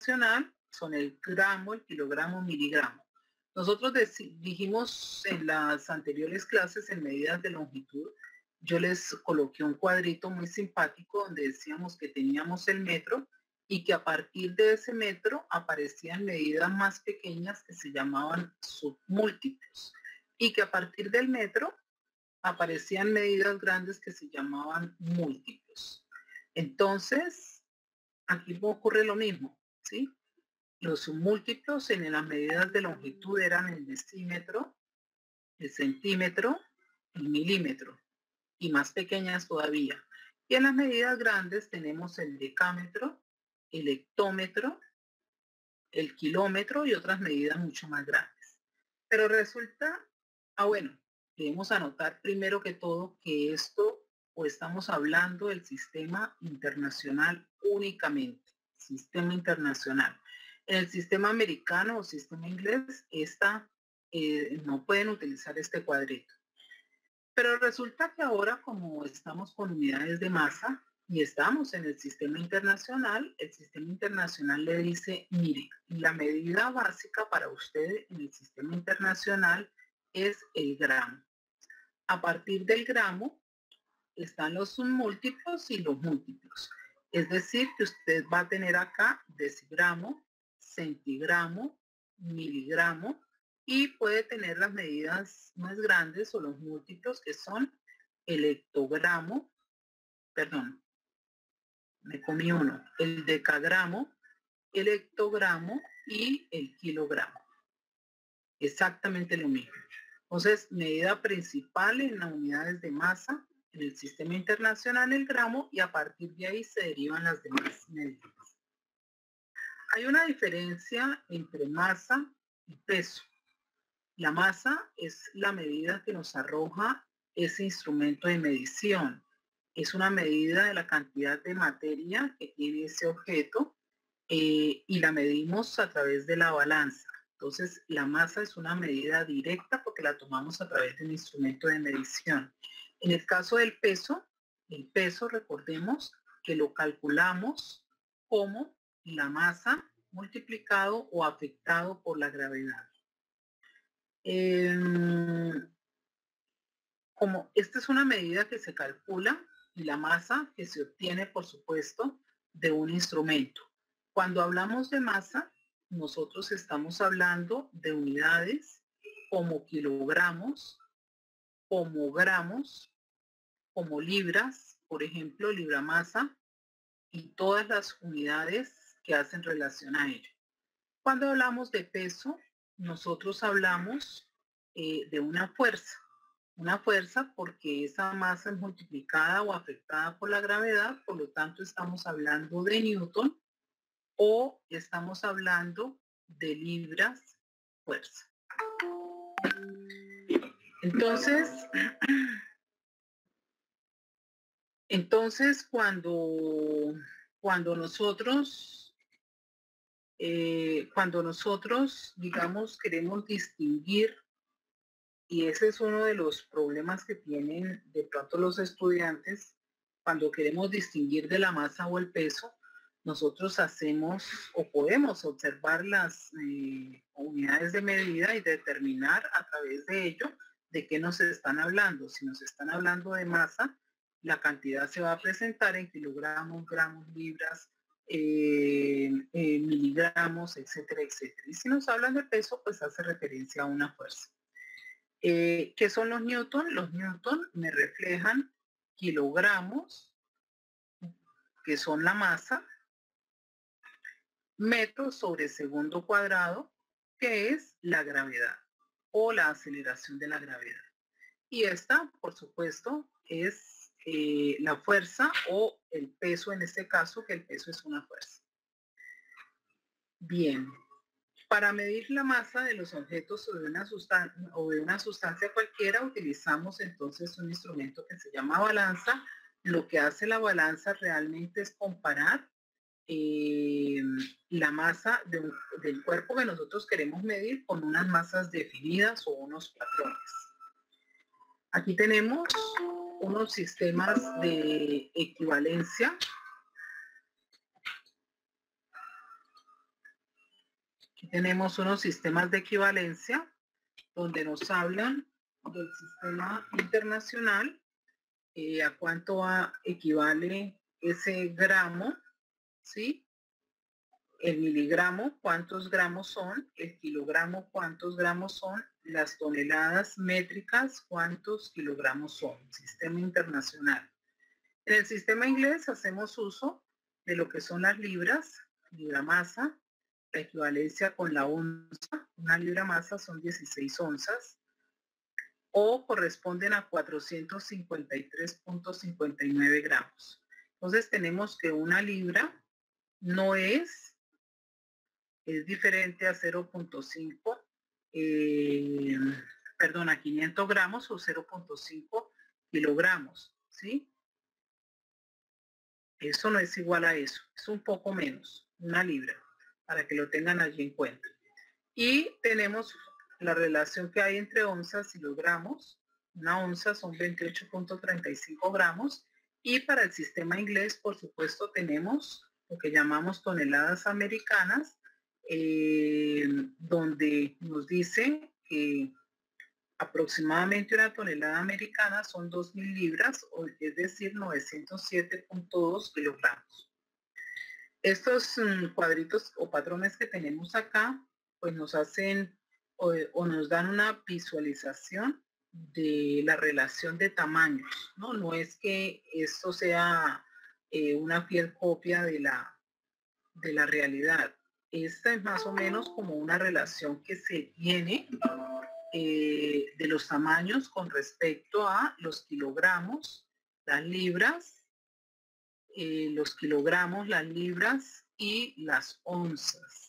internacional son el gramo, el kilogramo, miligramo. Nosotros dijimos en las anteriores clases en medidas de longitud, yo les coloqué un cuadrito muy simpático donde decíamos que teníamos el metro y que a partir de ese metro aparecían medidas más pequeñas que se llamaban submúltiplos y que a partir del metro aparecían medidas grandes que se llamaban múltiplos. Entonces, aquí ocurre lo mismo, ¿sí? Los submúltiplos en las medidas de longitud eran el decímetro, el centímetro, el milímetro y más pequeñas todavía. Y en las medidas grandes tenemos el decámetro, el hectómetro, el kilómetro y otras medidas mucho más grandes. Pero resulta, bueno, debemos anotar primero que todo que esto, o estamos hablando del sistema internacional únicamente, sistema internacional. En el sistema americano o sistema inglés, no pueden utilizar este cuadrito. Pero resulta que ahora, como estamos con unidades de masa y estamos en el sistema internacional le dice, mire, la medida básica para usted en el sistema internacional es el gramo. A partir del gramo están los submúltiplos y los múltiplos. Es decir, que usted va a tener acá decigramo, centigramo, miligramo, y puede tener las medidas más grandes o los múltiplos que son el hectogramo, perdón, me comí uno, el decagramo, el hectogramo y el kilogramo. Exactamente lo mismo. Entonces, medida principal en las unidades de masa, en el sistema internacional el gramo, y a partir de ahí se derivan las demás medidas. Hay una diferencia entre masa y peso. La masa es la medida que nos arroja ese instrumento de medición. Es una medida de la cantidad de materia que tiene ese objeto y la medimos a través de la balanza. Entonces, la masa es una medida directa porque la tomamos a través de un instrumento de medición. En el caso del peso, el peso, recordemos que lo calculamos como la masa multiplicado o afectado por la gravedad. Como esta es una medida que se calcula y la masa que se obtiene, por supuesto, de un instrumento. Cuando hablamos de masa, nosotros estamos hablando de unidades como kilogramos, como gramos, como libras, por ejemplo, libra masa, y todas las unidades que hacen relación a ello. Cuando hablamos de peso, nosotros hablamos de una fuerza porque esa masa es multiplicada o afectada por la gravedad, por lo tanto estamos hablando de Newton o estamos hablando de libras fuerza. Entonces cuando nosotros, digamos, queremos distinguir, y ese es uno de los problemas que tienen de pronto los estudiantes, cuando queremos distinguir de la masa o el peso, nosotros hacemos o podemos observar las unidades de medida y determinar a través de ello de qué nos están hablando. Si nos están hablando de masa, la cantidad se va a presentar en kilogramos, gramos, libras, miligramos, etcétera, etcétera. Y si nos hablan de peso, pues hace referencia a una fuerza. ¿Qué son los newton? Los newton me reflejan kilogramos, que son la masa, metros sobre segundo cuadrado, que es la gravedad o la aceleración de la gravedad. Y esta, por supuesto, es la fuerza o el peso en este caso, que el peso es una fuerza. Bien. Para medir la masa de los objetos o de una sustancia cualquiera, utilizamos entonces un instrumento que se llama balanza. Lo que hace la balanza realmente es comparar la masa del cuerpo que nosotros queremos medir con unas masas definidas o unos patrones. Aquí tenemos unos sistemas de equivalencia. Aquí tenemos unos sistemas de equivalencia donde nos hablan del sistema internacional, a cuánto equivale ese gramo, ¿sí? El miligramo, cuántos gramos son, el kilogramo, cuántos gramos son, las toneladas métricas, cuántos kilogramos son, sistema internacional. En el sistema inglés hacemos uso de lo que son las libras, libra masa, la equivalencia con la onza, una libra masa son 16 onzas, o corresponden a 453.59 gramos. Entonces tenemos que una libra no es diferente a 0.5, perdón, a 500 gramos o 0.5 kilogramos, ¿sí? Eso no es igual a eso, es un poco menos, una libra, para que lo tengan allí en cuenta. Y tenemos la relación que hay entre onzas y los gramos. Una onza son 28.35 gramos. Y para el sistema inglés, por supuesto, tenemos lo que llamamos toneladas americanas, donde nos dice que aproximadamente una tonelada americana son 2.000 libras, es decir, 907.2 kilogramos. Estos cuadritos o patrones que tenemos acá, pues nos hacen o nos dan una visualización de la relación de tamaños, ¿no? No es que esto sea una fiel copia de la realidad. Esta es más o menos como una relación que se tiene de los tamaños con respecto a los kilogramos, las libras, los kilogramos, las libras y las onzas.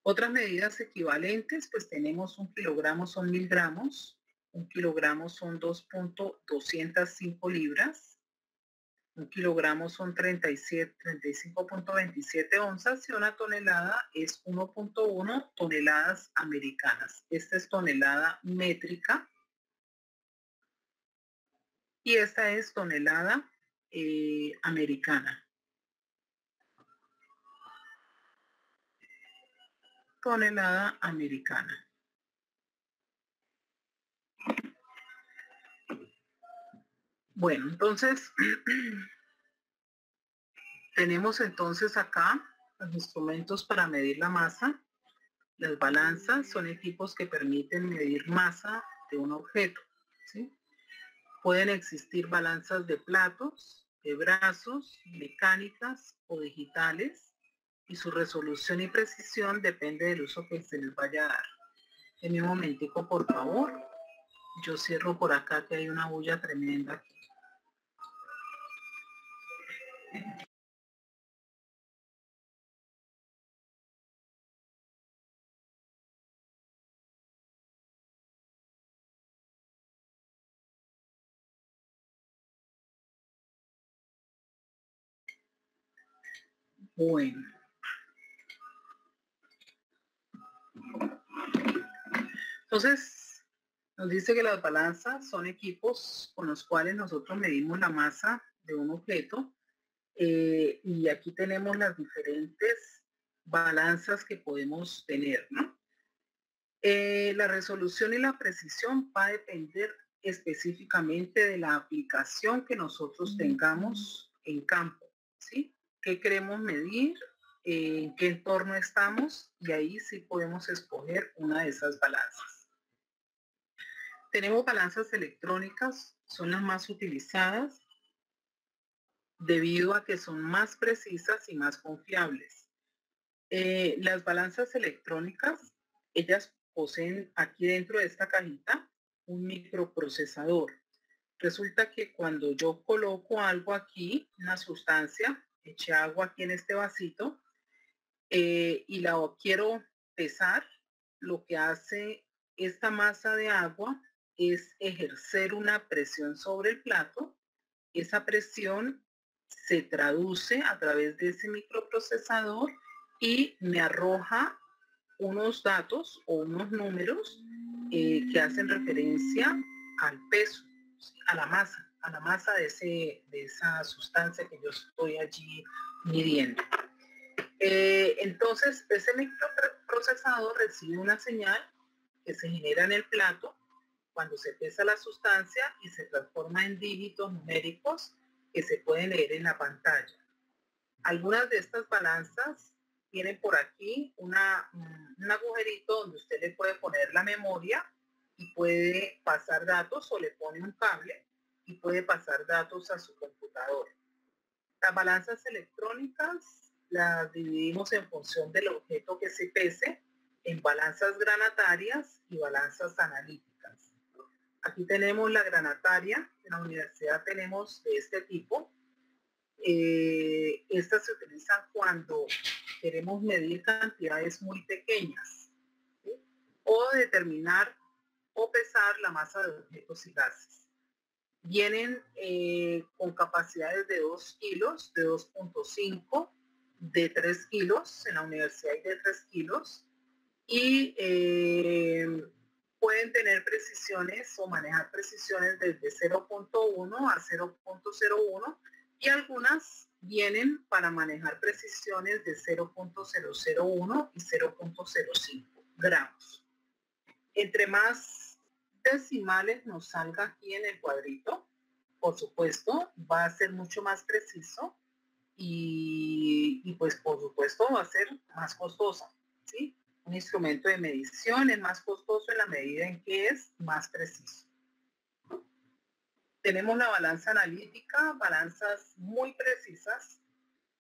Otras medidas equivalentes, pues tenemos un kilogramo son 1.000 gramos, un kilogramo son 2.205 libras, un kilogramo son 35.27 onzas y una tonelada es 1.1 toneladas americanas. Esta es tonelada métrica y esta es tonelada americana. Tonelada americana. Bueno, entonces tenemos entonces acá los instrumentos para medir la masa. Las balanzas son equipos que permiten medir masa de un objeto, ¿sí? Pueden existir balanzas de platos, de brazos, mecánicas o digitales, y su resolución y precisión depende del uso que se les vaya a dar. En un momentico, por favor. Yo cierro por acá que hay una bulla tremenda aquí. Bueno. Entonces, nos dice que las balanzas son equipos con los cuales nosotros medimos la masa de un objeto, y aquí tenemos las diferentes balanzas que podemos tener, ¿no? La resolución y la precisión va a depender específicamente de la aplicación que nosotros tengamos en campo, ¿sí? ¿Qué queremos medir? ¿En qué entorno estamos? Y ahí sí podemos escoger una de esas balanzas. Tenemos balanzas electrónicas, son las más utilizadas debido a que son más precisas y más confiables. Las balanzas electrónicas, ellas poseen aquí dentro de esta cajita un microprocesador. Resulta que cuando yo coloco algo aquí, una sustancia, eché agua aquí en este vasito, y la quiero pesar, lo que hace esta masa de agua es ejercer una presión sobre el plato. Esa presión se traduce a través de ese microprocesador y me arroja unos datos o unos números que hacen referencia al peso, a la masa de esa sustancia que yo estoy allí midiendo. Entonces, ese procesador recibe una señal que se genera en el plato cuando se pesa la sustancia y se transforma en dígitos numéricos que se pueden leer en la pantalla. Algunas de estas balanzas tienen por aquí un agujerito donde usted le puede poner la memoria y puede pasar datos, o le pone un cable y puede pasar datos a su computador. Las balanzas electrónicas las dividimos en función del objeto que se pese en balanzas granatarias y balanzas analíticas. Aquí tenemos la granataria. En la universidad tenemos de este tipo. Estas se utilizan cuando queremos medir cantidades muy pequeñas, ¿sí? O determinar o pesar la masa de objetos y gases. Vienen con capacidades de 2 kilos, de 2.5, de 3 kilos, en la universidad hay de 3 kilos, y pueden tener precisiones o manejar precisiones desde 0.1 a 0.01, y algunas vienen para manejar precisiones de 0.001 y 0.05 gramos. Entre más decimales nos salga aquí en el cuadrito, por supuesto, va a ser mucho más preciso y pues por supuesto va a ser más costosa, ¿sí? Un instrumento de medición es más costoso en la medida en que es más preciso. Tenemos la balanza analítica, balanzas muy precisas.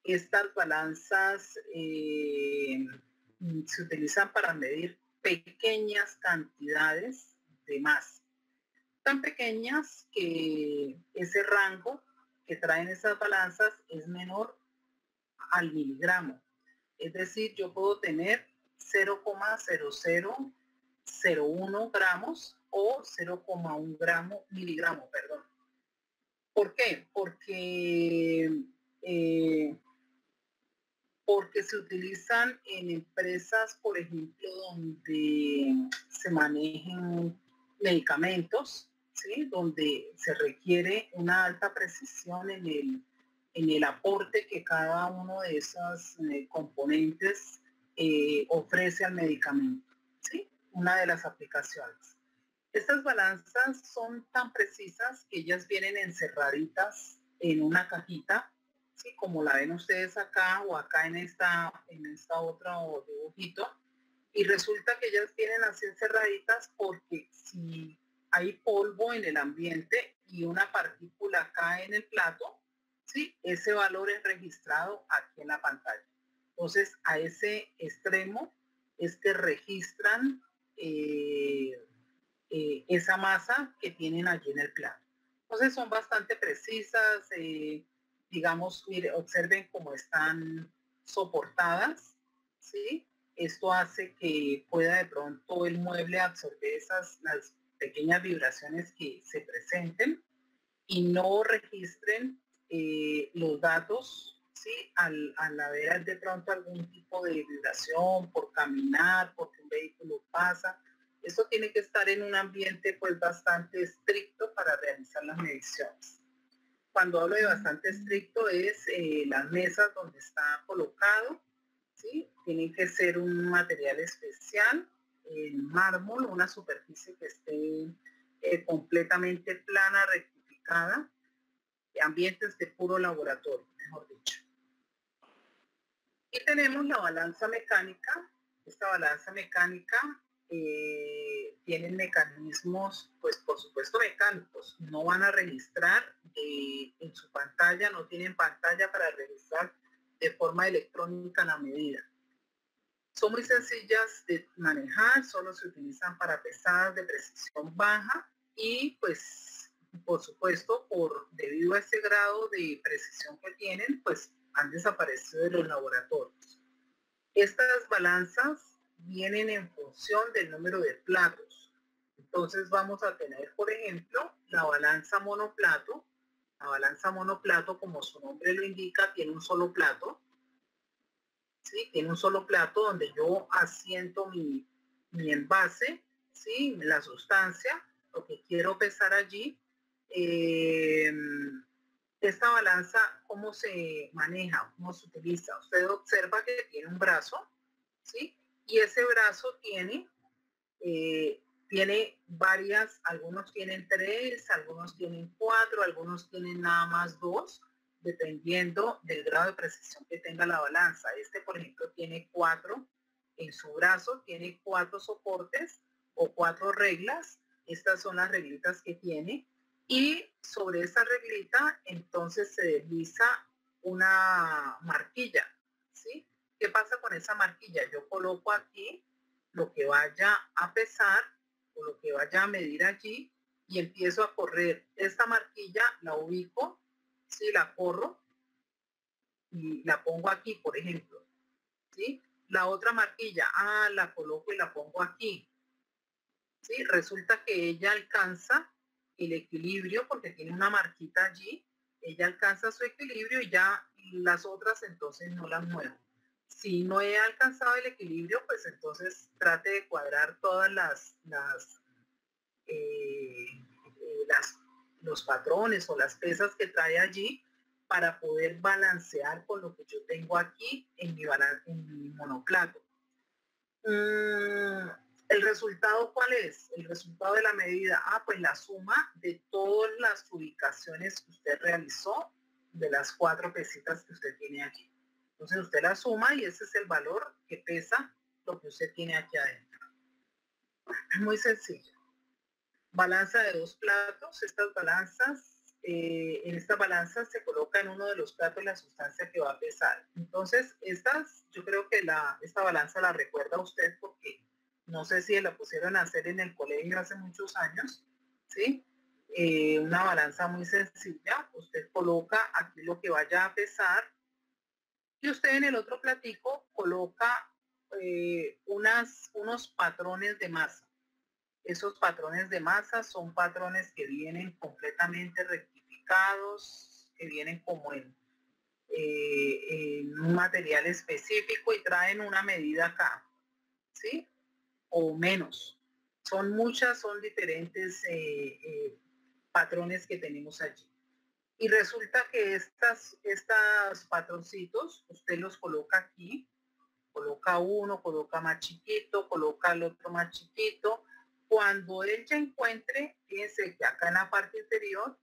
Estas balanzas se utilizan para medir pequeñas cantidades de masa, tan pequeñas que ese rango que traen esas balanzas es menor al miligramo. Es decir, yo puedo tener 0,0001 gramos o 0,1 miligramo, perdón. ¿Por qué? Porque se utilizan en empresas, por ejemplo, donde se manejan medicamentos, ¿sí? Donde se requiere una alta precisión en el aporte que cada uno de esos componentes ofrece al medicamento, ¿sí? Una de las aplicaciones. Estas balanzas son tan precisas que ellas vienen encerraditas en una cajita, ¿sí? Como la ven ustedes acá o acá en esta otra dibujito. Y resulta que ellas vienen así encerraditas porque si hay polvo en el ambiente y una partícula cae en el plato, ¿sí? Ese valor es registrado aquí en la pantalla. Entonces, a ese extremo es que registran esa masa que tienen allí en el plato. Entonces son bastante precisas, digamos, observen cómo están soportadas, ¿sí? Esto hace que pueda de pronto el mueble absorber las pequeñas vibraciones que se presenten y no registren los datos, ¿sí? Al haber de pronto algún tipo de vibración por caminar, porque un vehículo pasa. Eso tiene que estar en un ambiente pues bastante estricto para realizar las mediciones. Cuando hablo de bastante estricto es las mesas donde está colocado, ¿sí? Tienen que ser un material especial, en mármol, una superficie que esté completamente plana, rectificada, ambientes de puro laboratorio, mejor dicho. Y tenemos la balanza mecánica. Esta balanza mecánica tienen mecanismos, pues por supuesto mecánicos, no van a registrar en su pantalla, no tienen pantalla para registrar de forma electrónica la medida. Son muy sencillas de manejar, solo se utilizan para pesadas de precisión baja y pues por supuesto debido a ese grado de precisión que tienen, pues han desaparecido de los laboratorios. Estas balanzas vienen en función del número de platos. Entonces vamos a tener, por ejemplo, la balanza monoplato. La balanza monoplato, como su nombre lo indica, tiene un solo plato. ¿Sí? Tiene un solo plato donde yo asiento mi envase, ¿sí? La sustancia, lo que quiero pesar allí. Esta balanza, ¿cómo se maneja? ¿Cómo se utiliza? Usted observa que tiene un brazo, ¿sí? Y ese brazo tiene varias, algunos tienen 3, algunos tienen 4, algunos tienen nada más 2, dependiendo del grado de precisión que tenga la balanza. Este, por ejemplo, tiene 4 en su brazo, tiene 4 soportes o 4 reglas. Estas son las reglitas que tiene. Y sobre esa reglita, entonces se desliza una marquilla, ¿sí? ¿Qué pasa con esa marquilla? Yo coloco aquí lo que vaya a pesar o lo que vaya a medir allí y empiezo a correr. Esta marquilla la ubico, ¿sí? La corro y la pongo aquí, por ejemplo, ¿sí? La otra marquilla, la coloco y la pongo aquí, ¿sí? Resulta que ella alcanza el equilibrio porque tiene una marquita allí, ella alcanza su equilibrio y ya las otras entonces no las muevo. Si no he alcanzado el equilibrio, pues entonces trate de cuadrar todas eh, los patrones o las pesas que trae allí para poder balancear con lo que yo tengo aquí en mi monoplato. ¿El resultado cuál es? El resultado de la medida, pues la suma de todas las ubicaciones que usted realizó de las 4 pesitas que usted tiene aquí. Entonces usted la suma y ese es el valor que pesa lo que usted tiene aquí adentro. Muy sencillo. Balanza de 2 platos. Estas balanzas, en esta balanza se coloca en uno de los platos la sustancia que va a pesar. Entonces, yo creo que esta balanza la recuerda a usted porque no sé si la pusieron a hacer en el colegio hace muchos años, ¿sí? Una balanza muy sencilla. Usted coloca aquí lo que vaya a pesar y usted en el otro platico coloca unos patrones de masa. Esos patrones de masa son patrones que vienen completamente rectificados, que vienen como en un material específico y traen una medida acá, ¿sí? O menos. Son diferentes patrones que tenemos allí. Y resulta que estos patroncitos, usted los coloca aquí, coloca uno, coloca más chiquito, coloca el otro más chiquito. Cuando él ya encuentre, fíjense que acá en la parte inferior,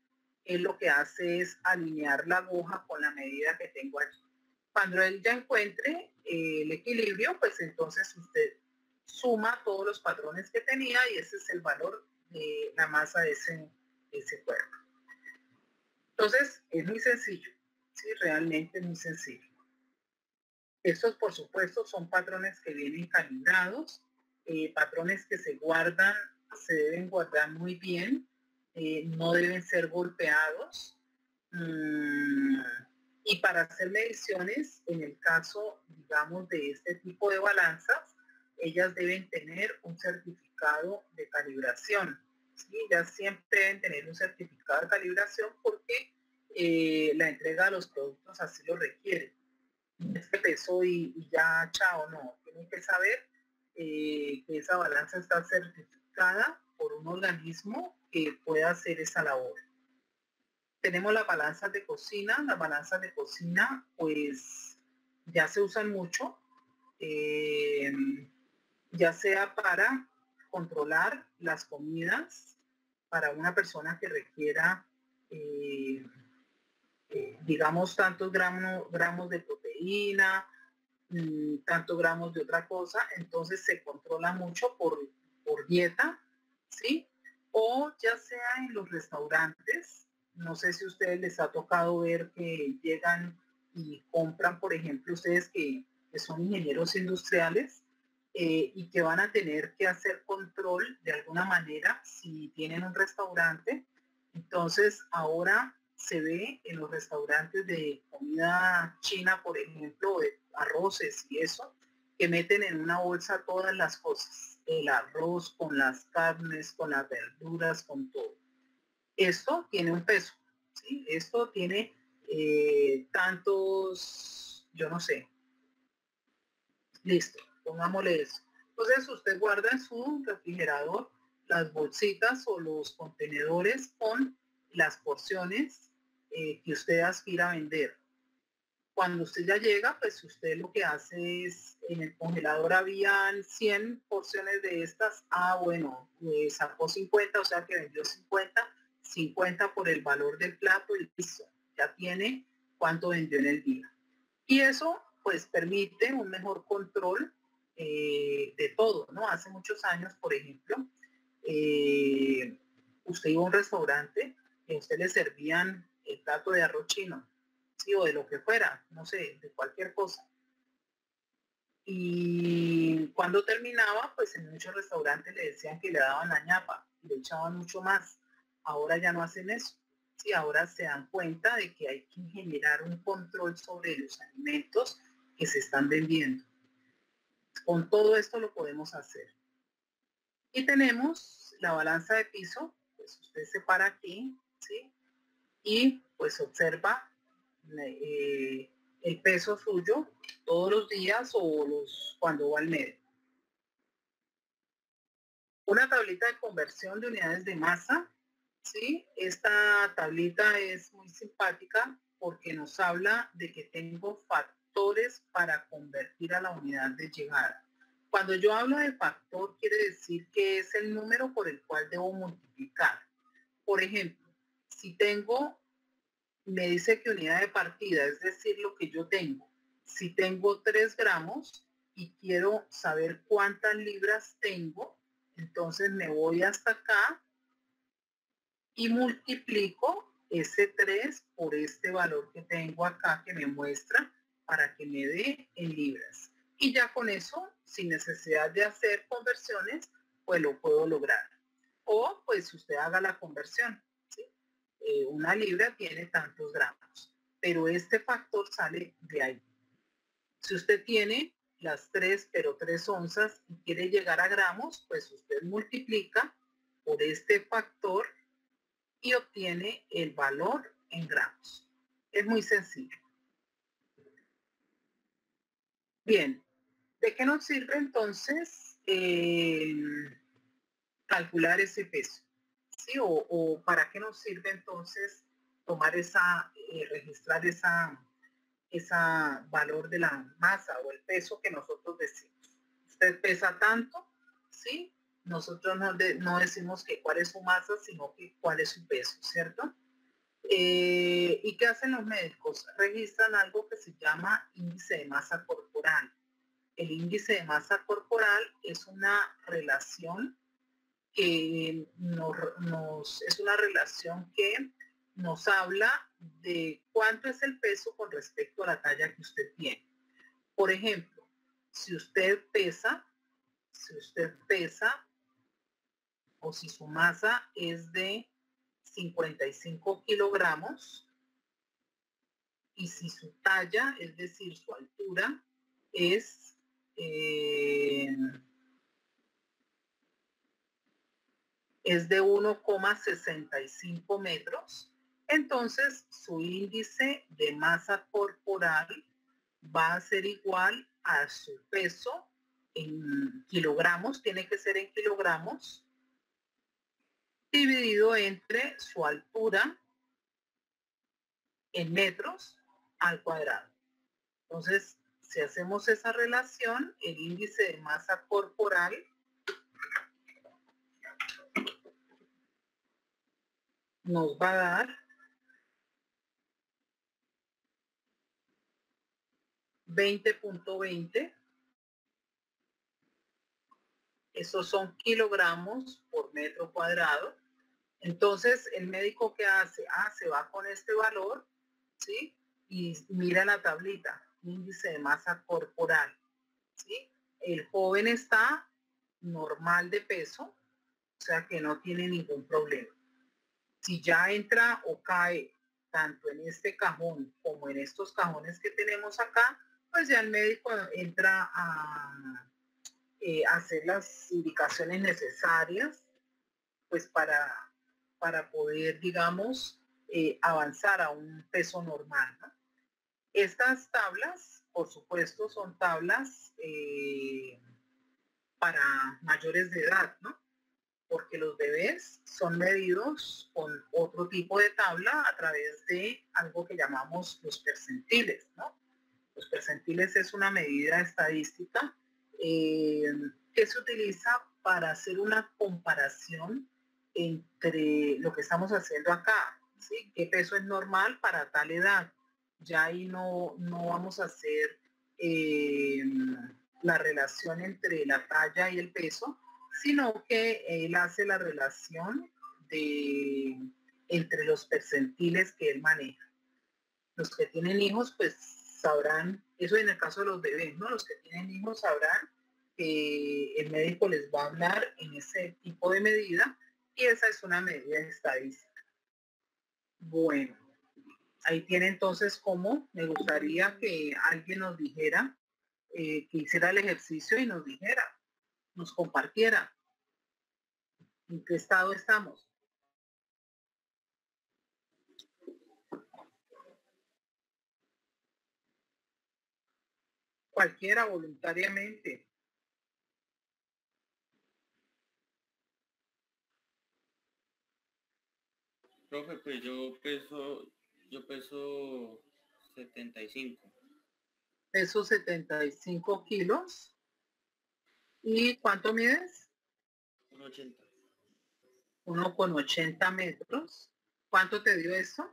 él lo que hace es alinear la aguja con la medida que tengo aquí. Cuando él ya encuentre el equilibrio, pues entonces usted suma todos los patrones que tenía y ese es el valor de la masa de ese cuerpo. Entonces, es muy sencillo, sí, realmente es muy sencillo. Estos, por supuesto, son patrones que vienen calibrados, patrones que se deben guardar muy bien, no deben ser golpeados. Y para hacer mediciones, en el caso, digamos, de este tipo de balanzas, ellas deben tener un certificado de calibración. ¿Sí? Ellas siempre deben tener un certificado de calibración porque la entrega de los productos así lo requiere. Este peso y ya, chao, no. Tienen que saber que esa balanza está certificada por un organismo que pueda hacer esa labor. Tenemos las balanzas de cocina. Las balanzas de cocina, pues, ya se usan mucho, ya sea para controlar las comidas, para una persona que requiera digamos, tantos gramos de proteína, tantos gramos de otra cosa, entonces se controla mucho por dieta, ¿sí? O ya sea en los restaurantes, no sé si a ustedes les ha tocado ver que llegan y compran, por ejemplo, ustedes que son ingenieros industriales y que van a tener que hacer control de alguna manera si tienen un restaurante. Entonces, ahora se ve en los restaurantes de comida china, por ejemplo, de arroces y eso, que meten en una bolsa todas las cosas, el arroz con las carnes, con las verduras, con todo. Esto tiene un peso, ¿sí? Esto tiene tantos, yo no sé, listo, pongámosle eso. Entonces usted guarda en su refrigerador las bolsitas o los contenedores con las porciones que usted aspira a vender. Cuando usted ya llega, pues usted lo que hace es, en el congelador habían 100 porciones de estas, bueno, sacó 50, o sea que vendió 50 por el valor del plato y listo, ya tiene cuánto vendió en el día. Y eso pues permite un mejor control de todo, ¿no? Hace muchos años, por ejemplo, usted iba a un restaurante y a usted le servían el plato de arroz chino, ¿sí? O de lo que fuera, no sé, de cualquier cosa. Y cuando terminaba, pues en muchos restaurantes le decían que le daban la ñapa, le echaban mucho más. Ahora ya no hacen eso. Sí, ahora se dan cuenta de que hay que generar un control sobre los alimentos que se están vendiendo. Con todo esto lo podemos hacer. Y tenemos la balanza de piso, pues usted se para aquí, ¿sí? Y pues observa el peso suyo todos los días o cuando va al médico. Una tablita de conversión de unidades de masa, ¿sí? Esta tablita es muy simpática porque nos habla de que tengo factores para convertir a la unidad de llegada. Cuando yo hablo de factor, quiere decir que es el número por el cual debo multiplicar. Por ejemplo, si tengo, me dice que unidad de partida, es decir, lo que yo tengo. Si tengo 3 gramos y quiero saber cuántas libras tengo, entonces me voy hasta acá y multiplico ese 3 por este valor que tengo acá que me muestra para que me dé en libras. Y ya con eso, sin necesidad de hacer conversiones, pues lo puedo lograr. O pues usted haga la conversión, ¿sí? Una libra tiene tantos gramos, pero este factor sale de ahí. Si usted tiene las 3, pero 3 onzas y quiere llegar a gramos, pues usted multiplica por este factor y obtiene el valor en gramos. Es muy sencillo. Bien, ¿de qué nos sirve entonces calcular ese peso? ¿Sí? O para qué nos sirve entonces tomar registrar esa valor de la masa o el peso que nosotros decimos? Usted pesa tanto, ¿sí? Nosotros no decimos que cuál es su masa, sino que cuál es su peso, ¿cierto? ¿Y qué hacen los médicos? Registran algo que se llama índice de masa corporal. El índice de masa corporal es una relación que es una relación que nos habla de cuánto es el peso con respecto a la talla que usted tiene. Por ejemplo, si usted pesa o si su masa es de 55 kilogramos y si su talla, es decir, su altura, es de 1,65 metros, entonces su índice de masa corporal va a ser igual a su peso en kilogramos, tiene que ser en kilogramos, dividido entre su altura en metros al cuadrado. Entonces, si hacemos esa relación, el índice de masa corporal nos va a dar 20.20. Esos son kilogramos por metro cuadrado. Entonces, el médico ¿qué hace? Se va con este valor, ¿sí? Y mira la tablita, índice de masa corporal, ¿sí? El joven está normal de peso, o sea que no tiene ningún problema. Si ya entra o cae tanto en este cajón como en estos cajones que tenemos acá, pues ya el médico entra a hacer las indicaciones necesarias pues para poder, digamos, avanzar a un peso normal, ¿no? Estas tablas, por supuesto, son tablas para mayores de edad, ¿no? Porque los bebés son medidos con otro tipo de tabla a través de algo que llamamos los percentiles, ¿no? Los percentiles es una medida estadística que se utiliza para hacer una comparación entre lo que estamos haciendo acá, ¿sí? ¿Qué peso es normal para tal edad? Ya ahí no vamos a hacer la relación entre la talla y el peso, sino que él hace la relación entre los percentiles que él maneja. Los que tienen hijos, pues sabrán, eso en el caso de los bebés, ¿no? Los que tienen hijos sabrán que el médico les va a hablar en ese tipo de medida y esa es una medida estadística. Bueno, ahí tiene entonces cómo me gustaría que alguien nos dijera, que hiciera el ejercicio y nos dijera, nos compartiera en qué estado estamos. Cualquiera voluntariamente. Profe, pues yo peso 75. Peso 75 kilos. ¿Y cuánto mides? 1,80. 1,80 metros. ¿Cuánto te dio eso?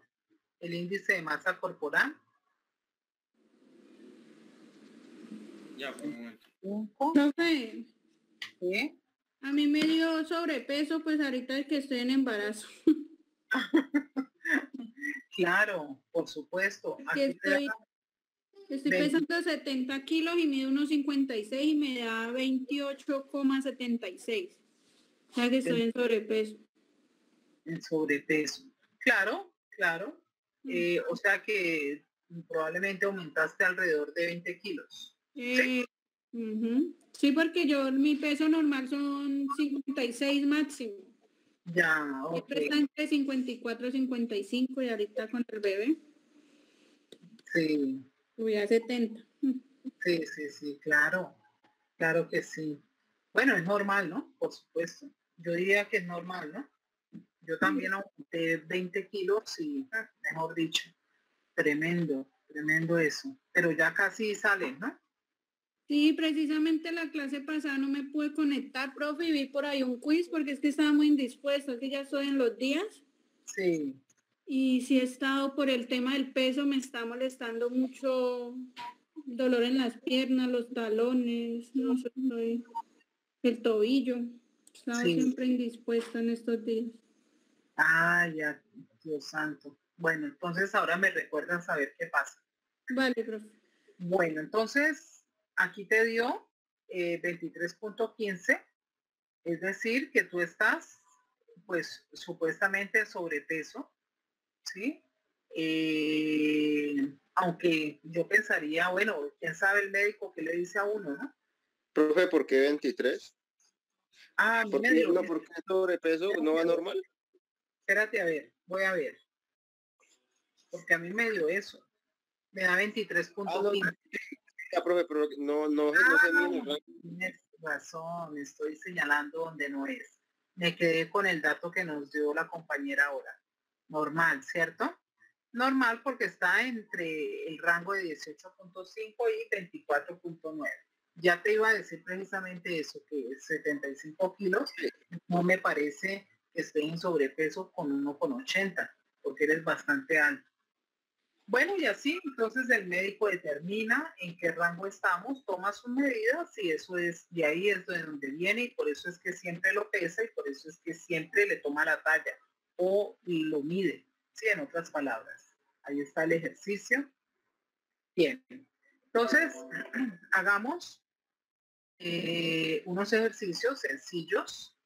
El índice de masa corporal. Ya, por un momento. Profe, ¿Sí? a mí me dio sobrepeso, pues ahorita es que estoy en embarazo. Claro, por supuesto. Aquí Estoy pesando 70 kilos y mido 1,56 y me da 28,76. O sea que estoy en sobrepeso. En sobrepeso. Claro, claro. O sea que probablemente aumentaste alrededor de 20 kilos. ¿Sí? Sí, porque mi peso normal son 56 máximo. Ya, ok. Siempre está entre 54 y 55 y ahorita con el bebé Sí, subí a 70. sí, claro. Claro que sí. Bueno, es normal, ¿no? Por supuesto. Yo diría que es normal, ¿no? Yo también aumenté 20 kilos y, mejor dicho, tremendo, tremendo eso. Pero ya casi sale, ¿no? Sí, precisamente la clase pasada no me pude conectar, profe, y vi por ahí un quiz porque es que estaba muy indispuesto, es que ya estoy en los días. Sí. Y si he estado por el tema del peso, me está molestando mucho dolor en las piernas, los talones, no sé, el tobillo. He estado Sí. siempre indispuesta en estos días. Ah, ya, Dios santo. Bueno, entonces ahora me recuerdan saber qué pasa. Vale, profe. Bueno, entonces aquí te dio 23,15, es decir, que tú estás, pues, supuestamente en sobrepeso, ¿sí? Aunque yo pensaría, bueno, quién sabe el médico qué le dice a uno, ¿no? Profe, ¿por qué 23? Ah, a mí ¿Por me qué, dio. ¿por qué sobrepeso no va normal? Espérate a ver, voy a ver. Porque a mí me dio eso. Me da 23,15. Profe, pero no se mide, ¿verdad? Tienes razón, estoy señalando donde no es. Me quedé con el dato que nos dio la compañera ahora. Normal, ¿cierto? Normal porque está entre el rango de 18,5 y 24,9. Ya te iba a decir precisamente eso, que 75 kilos no me parece que esté en sobrepeso con 1,80, porque eres bastante alto. Bueno, y así entonces el médico determina en qué rango estamos, toma sus medidas y eso es, de ahí es de donde viene y por eso es que siempre lo pesa y por eso es que siempre le toma la talla o lo mide, sí, en otras palabras. Ahí está el ejercicio. Bien, entonces hagamos unos ejercicios sencillos,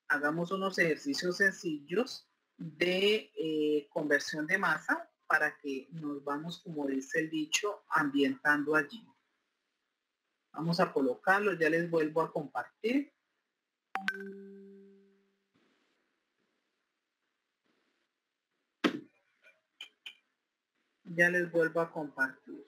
hagamos unos ejercicios sencillos de conversión de masa para que nos vamos, como dice el dicho, ambientando allí. Vamos a colocarlo, ya les vuelvo a compartir. Ya les vuelvo a compartir.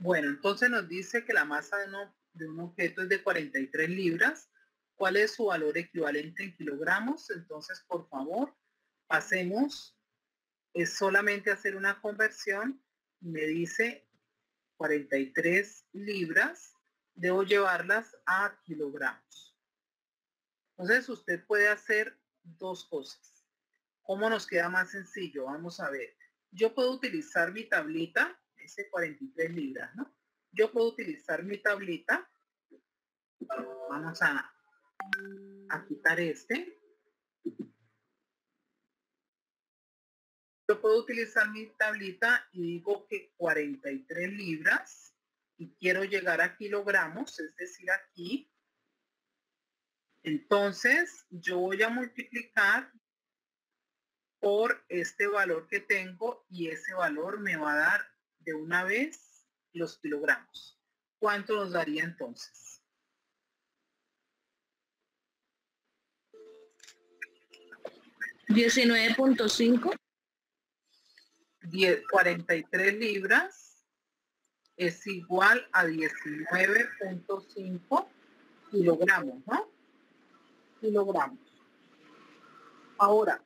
Bueno, entonces nos dice que la masa de un objeto es de 43 libras. ¿Cuál es su valor equivalente en kilogramos? Entonces, por favor, pasemos, es solamente hacer una conversión. Me dice 43 libras, debo llevarlas a kilogramos. Entonces, usted puede hacer dos cosas. ¿Cómo nos queda más sencillo? Vamos a ver. Yo puedo utilizar mi tablita, ese 43 libras, ¿no? Yo puedo utilizar mi tablita. Vamos a quitar este. Yo puedo utilizar mi tablita y digo que 43 libras y quiero llegar a kilogramos, es decir, aquí. Entonces, yo voy a multiplicar por este valor que tengo y ese valor me va a dar de una vez los kilogramos. ¿Cuánto nos daría entonces? $19.5. 43 libras es igual a 19.5 kilogramos, ¿no? Kilogramos. Ahora,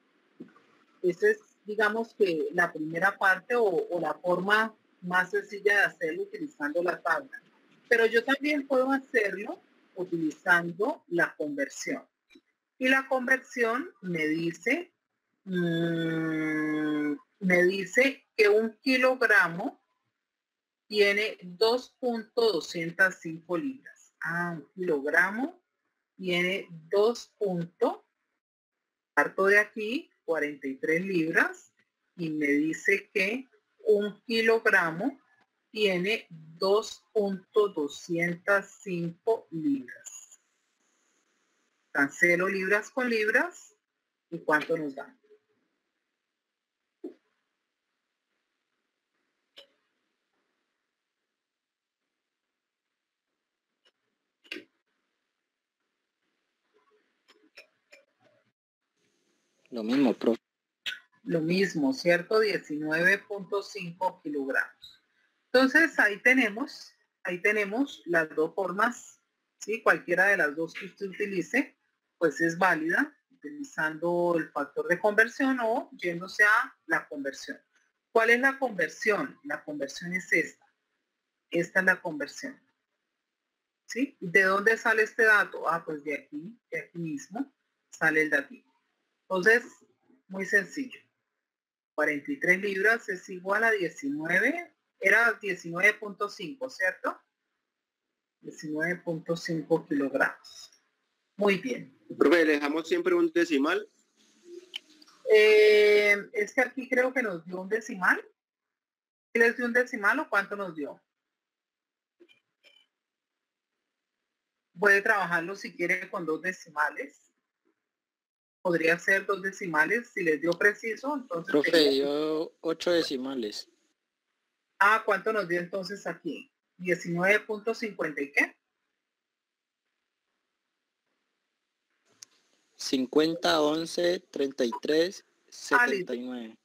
esa es, digamos que la primera parte o la forma más sencilla de hacerlo utilizando la tabla. Pero yo también puedo hacerlo utilizando la conversión. Y la conversión me dice que un kilogramo tiene 2.205 libras. Un kilogramo tiene 2. Parto de aquí 43 libras y me dice que un kilogramo tiene 2.205 libras. Cancelo libras con libras y ¿cuánto nos da? Lo mismo, profe. Lo mismo, ¿cierto? 19.5 kilogramos. Entonces ahí tenemos las dos formas, ¿sí? Cualquiera de las dos que usted utilice, pues es válida, utilizando el factor de conversión o yéndose a la conversión. ¿Cuál es la conversión? La conversión es esta. Esta es la conversión. ¿Sí? ¿De dónde sale este dato? Pues de aquí mismo sale el dato. Entonces, muy sencillo. 43 libras es igual a 19, era 19.5, ¿cierto? 19.5 kilogramos. Muy bien. Profe, ¿le dejamos siempre un decimal? Es que aquí creo que nos dio un decimal. ¿Les dio un decimal o cuánto nos dio? Puede trabajarlo si quiere con 2 decimales. Podría ser 2 decimales si les dio preciso. Entonces Profe, dio 8 decimales. ¿Cuánto nos dio entonces aquí? 19.50 y qué? 50, 11, 33, 79.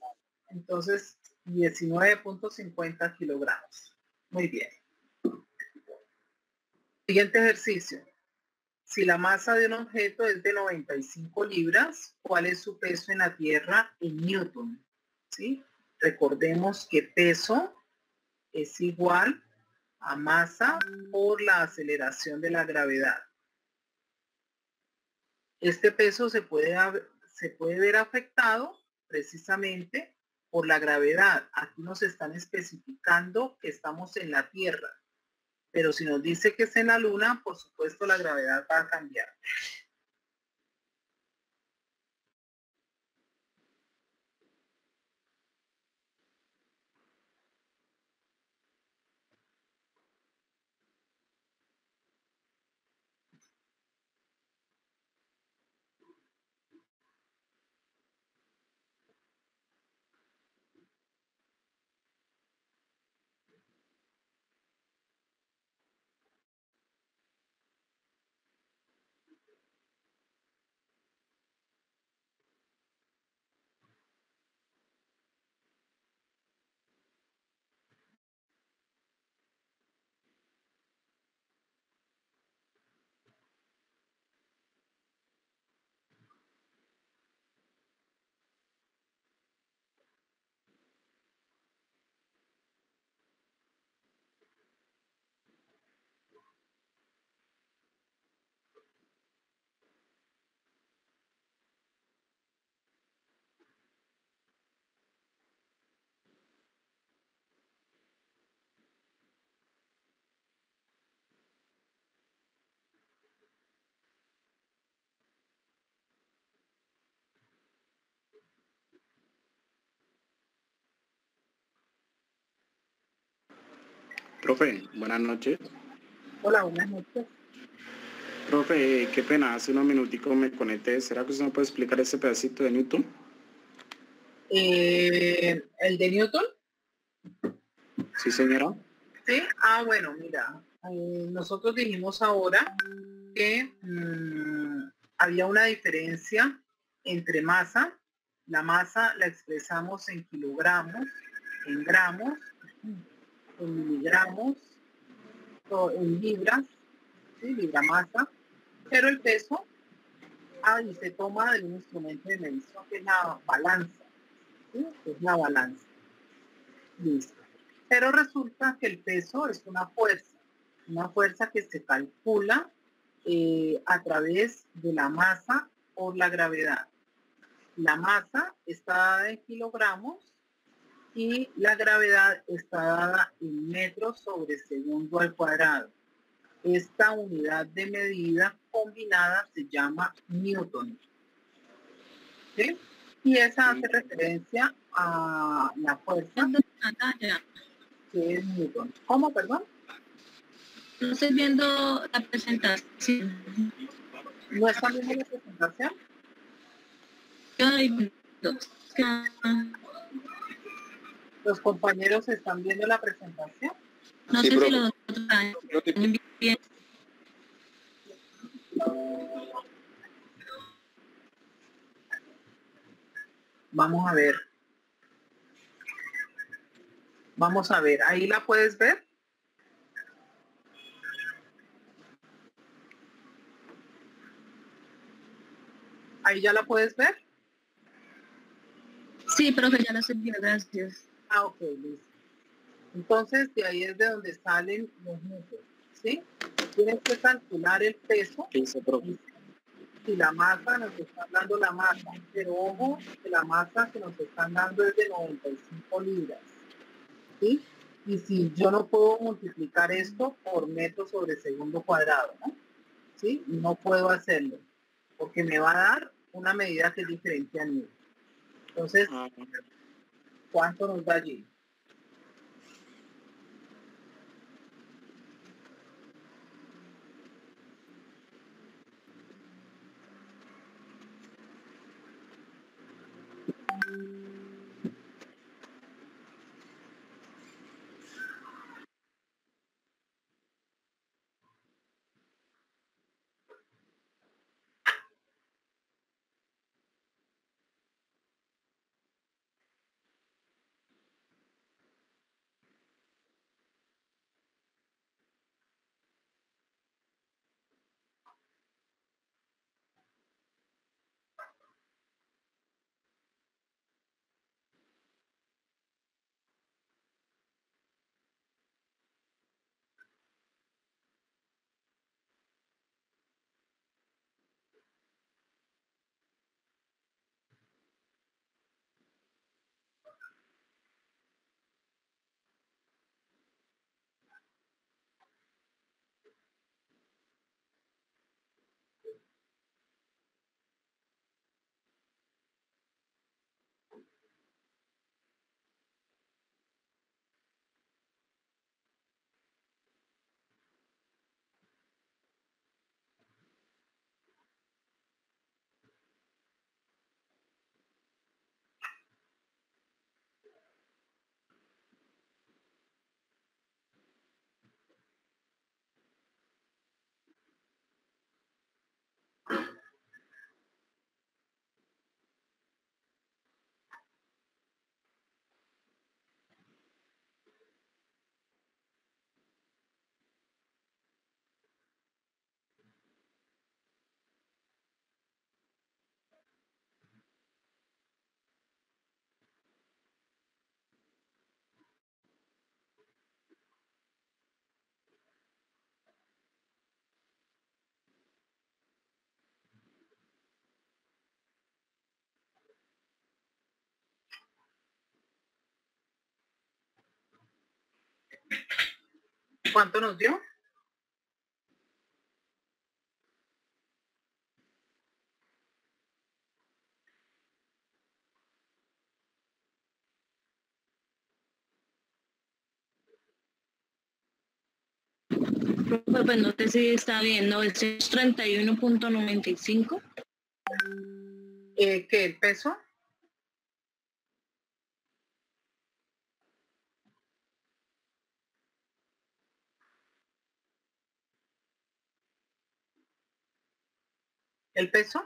Entonces, 19.50 kilogramos. Muy bien. Siguiente ejercicio. Si la masa de un objeto es de 95 libras, ¿cuál es su peso en la Tierra en Newton? ¿Sí? Recordemos que peso es igual a masa por la aceleración de la gravedad. Este peso se puede ver afectado precisamente por la gravedad. Aquí nos están especificando que estamos en la Tierra, pero si nos dice que es en la Luna, por supuesto la gravedad va a cambiar. Profe, buenas noches. Hola, buenas noches. Profe, qué pena, hace unos minuticos me conecté. ¿Será que usted me puede explicar ese pedacito de Newton? ¿El de Newton? Sí, señora. Sí. Bueno, mira, nosotros dijimos ahora que había una diferencia entre masa. La masa la expresamos en kilogramos, en gramos, en miligramos, o en libras, ¿sí? Libra masa, pero el peso y se toma de un instrumento de medición que es la balanza, ¿sí? Es la balanza. Listo. Pero resulta que el peso es una fuerza que se calcula a través de la masa por la gravedad. La masa está dada en kilogramos y la gravedad está dada en metros sobre segundo al cuadrado. Esta unidad de medida combinada se llama Newton. ¿Sí? Y esa hace referencia a la fuerza que es Newton. ¿Cómo, perdón? No estoy viendo la presentación. ¿No están viendo la presentación? ¿Los compañeros están viendo la presentación? No Sí, sé profe. si los otros están bien. Vamos a ver. Vamos a ver. ¿Ahí la puedes ver? ¿Ahí ya la puedes ver? Sí, profe, ya lo estoy viendo, gracias. Ok, listo. Entonces, de ahí es de donde salen los números, ¿sí? Tienes que calcular el peso. ¿Qué dice, profe? Si la masa, nos están dando la masa, pero ojo que la masa que nos están dando es de 95 libras, ¿sí? Y si yo no puedo multiplicar esto por metros sobre segundo cuadrado, ¿no? ¿Sí? No puedo hacerlo, porque me va a dar una medida que es diferente a mí. Entonces, ¿cuánto nos da allí? ¿Cuánto nos dio? Pues no sé si está bien, 931.95. ¿Qué? ¿El peso? ¿El peso?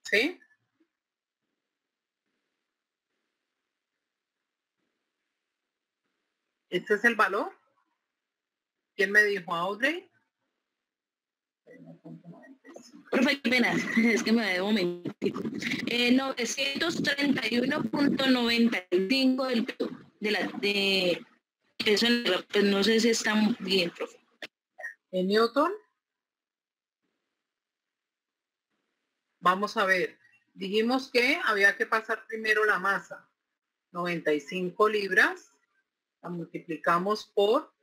¿Sí? ¿Este es el valor? ¿Quién me dijo, Audrey? Profe, qué pena, es que me da de momentico. 931.95 de eso, pues no sé si está bien, profe. ¿En Newton? Vamos a ver. Dijimos que había que pasar primero la masa. 95 libras. La multiplicamos por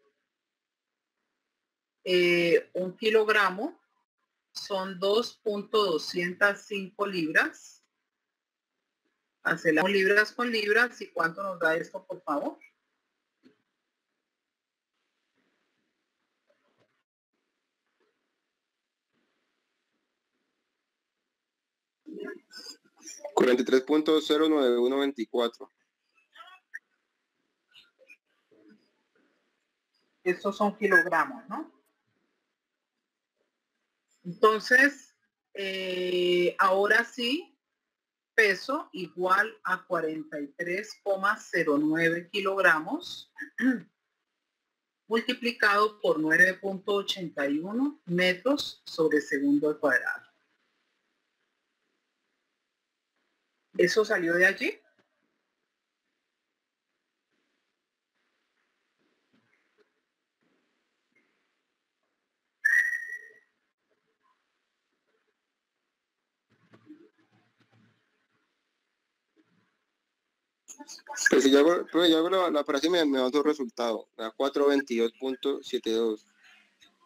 1 kilogramo. Son 2.205 libras. Cancelamos libras con libras. ¿Y cuánto nos da esto, por favor? $43.09124. Estos son kilogramos, ¿no? Entonces, ahora sí, peso igual a 43,09 kilogramos multiplicado por 9.81 metros sobre segundo al cuadrado. ¿Eso salió de allí? Pues si yo hago la operación me da otro resultado. Me da 422.72.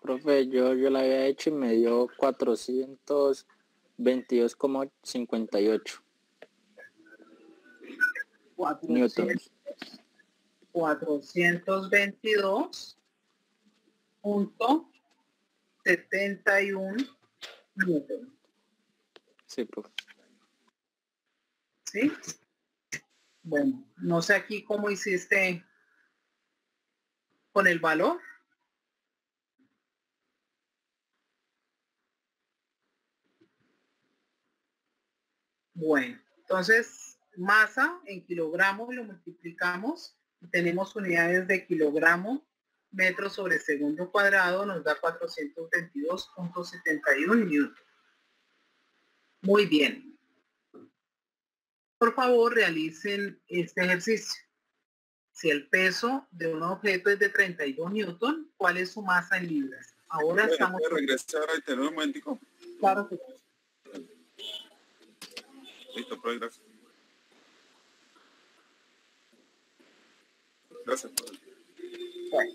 Profe, yo la había hecho y me dio 422,58 newtons. 422.71 newton. Sí, profe. ¿Sí? Bueno, no sé aquí cómo hiciste con el valor. Bueno, entonces masa en kilogramos lo multiplicamos y tenemos unidades de kilogramo metro sobre segundo cuadrado, nos da 422.71 newton. Muy bien. Por favor, realicen este ejercicio. Si el peso de un objeto es de 32 newton, ¿cuál es su masa en libras? Ahora estamos... ¿Puede regresar a tener un momentico? Claro que sí. Listo, profe, gracias. Gracias. Bueno.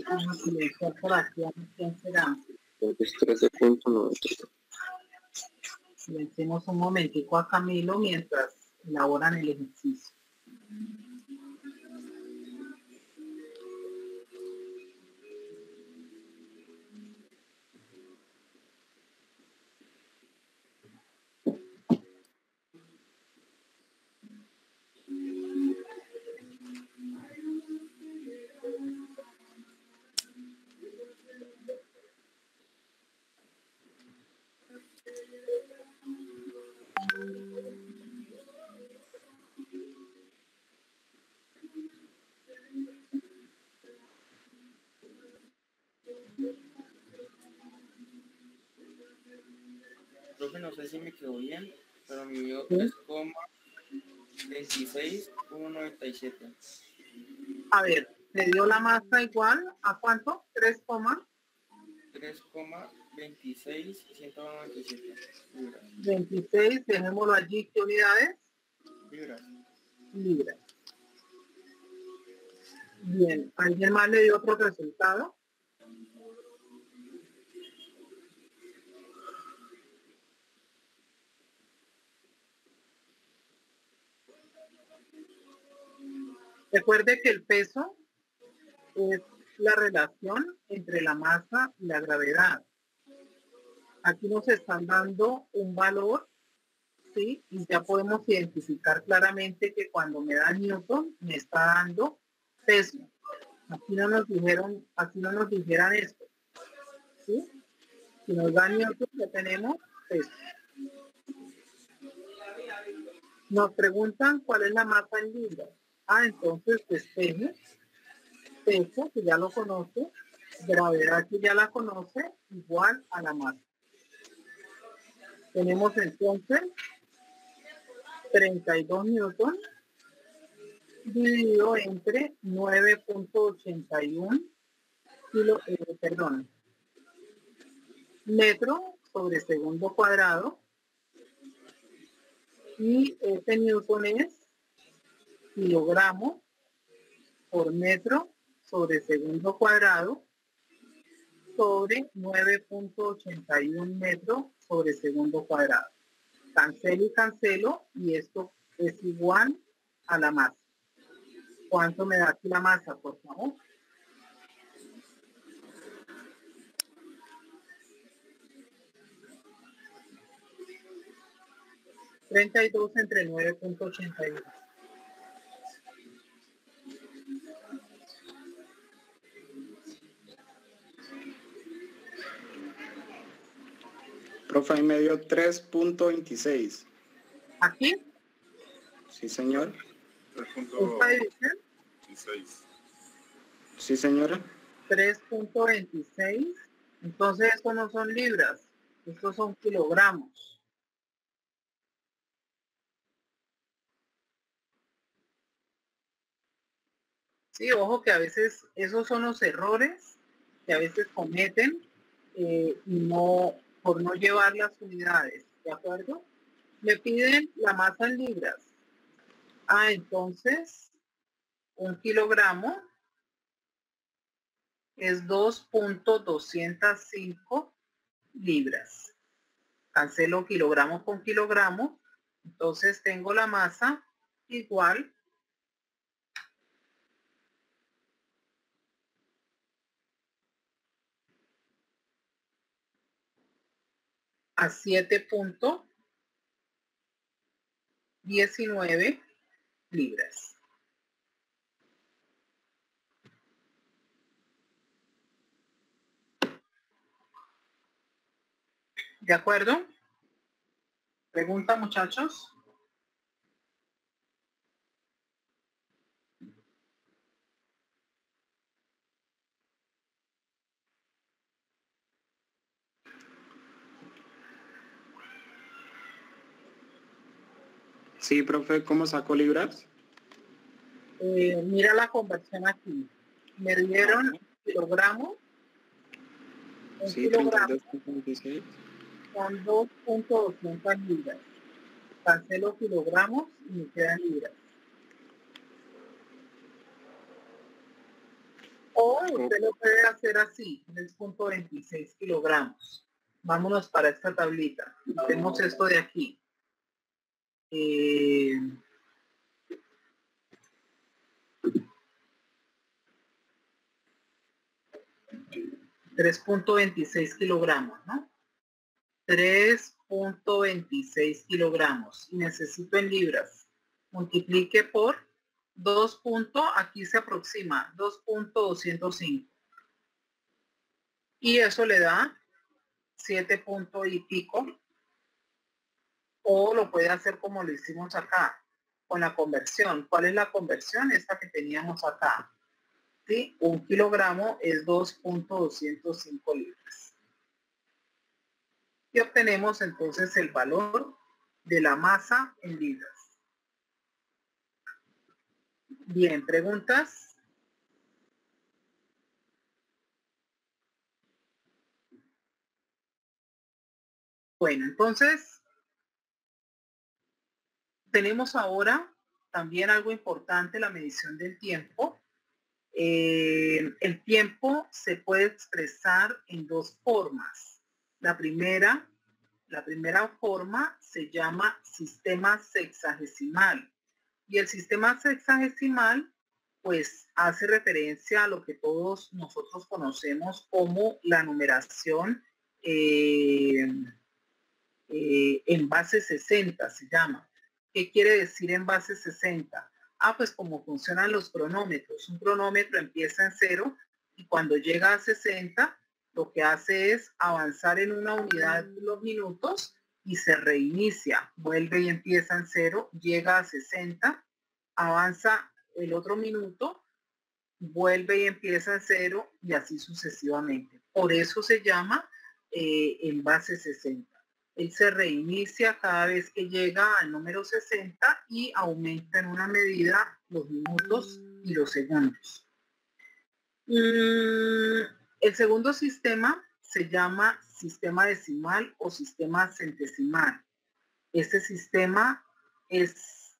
Vamos a silenciar por aquí, a ver quién será. Es 13.90. Silenciemos un momentico a Camilo mientras elaboran el ejercicio. Profe, no sé si me quedó bien, pero me dio ¿Sí? 3,26197. A ver, ¿le dio la masa igual a cuánto? 3,26197 libras. 3,26, dejémoslo allí. ¿Qué unidades? Libras. Libras. Bien, ¿alguien más le dio otro resultado? Recuerde que el peso es la relación entre la masa y la gravedad. Aquí nos están dando un valor, ¿sí? Y ya podemos identificar claramente que cuando me da Newton, me está dando peso. Aquí no nos dijeron, aquí no nos dijeran esto, ¿sí? Si nos da Newton, ya tenemos peso. Nos preguntan cuál es la masa en libras. Entonces despeje, peso, que ya lo conoce, gravedad, que ya la conoce, igual a la masa. Tenemos entonces 32 newton dividido entre 9.81 metro sobre segundo cuadrado, y este newton es kilogramo por metro sobre segundo cuadrado sobre 9.81 metros sobre segundo cuadrado. Cancelo y cancelo, y esto es igual a la masa. ¿Cuánto me da aquí la masa, por favor? $32 entre 9.81. Profe, ahí me dio 3.26. ¿Aquí? Sí, señor. ¿Esta división? 3.26. Sí, señora. 3.26. Entonces, estos no son libras, estos son kilogramos. Sí, ojo que a veces esos son los errores que a veces cometen y no, por no llevar las unidades, ¿de acuerdo? Me piden la masa en libras. Entonces, un kilogramo es 2.205 libras. Cancelo kilogramo con kilogramo. Entonces tengo la masa igual a 7.19 libras. ¿De acuerdo? ¿Pregunta, muchachos? Sí, profe, ¿cómo saco libras? Mira la conversión aquí. Me dieron kilogramos. Un Sí, kilogramo 32.26. son 2.200 libras. Cancelo kilogramos y me quedan libras. O usted lo puede hacer así, 3.26 kilogramos. Vámonos para esta tablita. Tenemos esto de aquí. 3.26 kilogramos, ¿no? 3.26 kilogramos. Y necesito en libras. Multiplique por 2. Aquí se aproxima 2.205. Y eso le da 7 y pico. O lo puede hacer como lo hicimos acá, con la conversión. ¿Cuál es la conversión? Esta que teníamos acá. ¿Sí? 1 kilogramo es 2.205 libras. Y obtenemos entonces el valor de la masa en libras. Bien, ¿preguntas? Bueno, entonces tenemos ahora también algo importante, la medición del tiempo. El tiempo se puede expresar en dos formas. La primera forma se llama sistema sexagesimal. Y el sistema sexagesimal pues hace referencia a lo que todos nosotros conocemos como la numeración en base 60 se llama. ¿Qué quiere decir en base 60? Pues como funcionan los cronómetros. Un cronómetro empieza en 0 y cuando llega a 60, lo que hace es avanzar en una unidad los minutos y se reinicia. Vuelve y empieza en 0, llega a 60, avanza el otro minuto, vuelve y empieza en 0 y así sucesivamente. Por eso se llama en base 60. Él se reinicia cada vez que llega al número 60 y aumenta en una medida los minutos y los segundos. El segundo sistema se llama sistema decimal o sistema centesimal. Este sistema es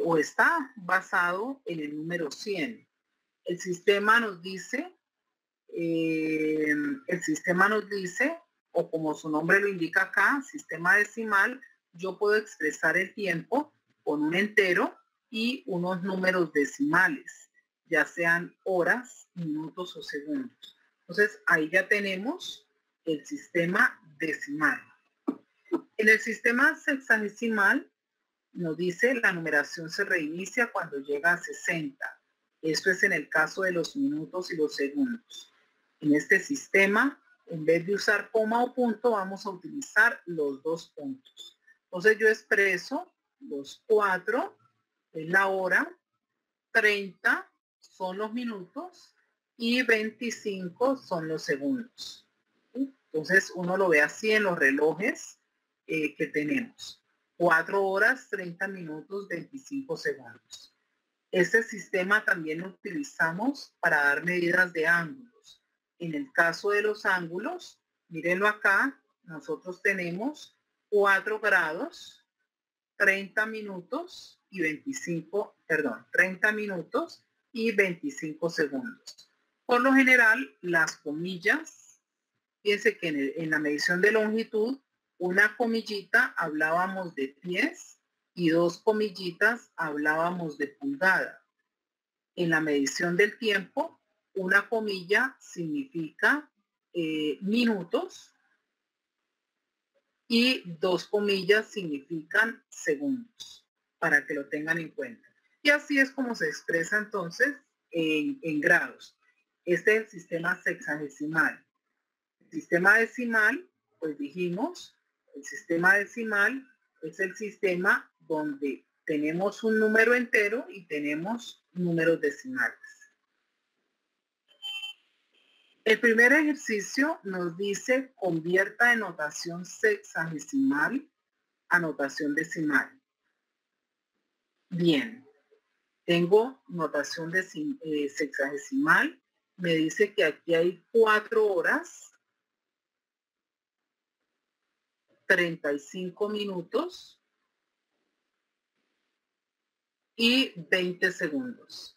o está basado en el número 100. El sistema nos dice, o como su nombre lo indica acá, sistema decimal, yo puedo expresar el tiempo con un entero y unos números decimales, ya sean horas, minutos o segundos. Entonces, ahí ya tenemos el sistema decimal. En el sistema sexagesimal nos dice la numeración se reinicia cuando llega a 60. Esto es en el caso de los minutos y los segundos. En este sistema, en vez de usar coma o punto, vamos a utilizar los dos puntos. Entonces yo expreso los 4 es la hora, 30 son los minutos y 25 son los segundos. Entonces uno lo ve así en los relojes que tenemos. 4 horas, 30 minutos, 25 segundos. Este sistema también lo utilizamos para dar medidas de ángulos. En el caso de los ángulos, mírenlo acá, nosotros tenemos 4 grados, 30 minutos y 30 minutos y 25 segundos. Por lo general, las comillas, fíjense que en la medición de longitud, una comillita hablábamos de pies y 2 comillitas hablábamos de pulgada. En la medición del tiempo, una comilla significa minutos y 2 comillas significan segundos, para que lo tengan en cuenta. Y así es como se expresa entonces en grados. Este es el sistema sexagesimal. El sistema decimal, pues dijimos, El sistema decimal es el sistema donde tenemos un número entero y tenemos números decimales. El primer ejercicio nos dice convierta de notación sexagesimal a notación decimal. Bien, tengo notación sexagesimal. Me dice que aquí hay 4 horas, 35 minutos y 20 segundos.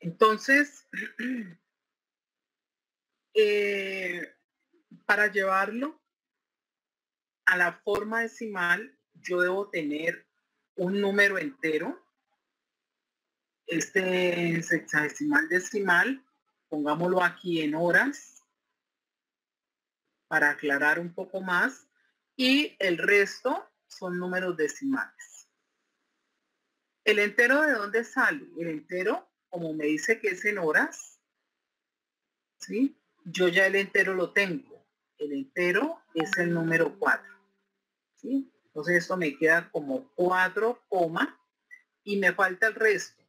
Entonces, para llevarlo a la forma decimal, yo debo tener un número entero. Este sexagesimal decimal, pongámoslo aquí en horas, para aclarar un poco más, y el resto son números decimales. ¿El entero de dónde sale? El entero, como me dice que es en horas, ¿sí? Yo ya el entero lo tengo. El entero es el número 4. ¿Sí? Entonces esto me queda como 4, y me falta el resto.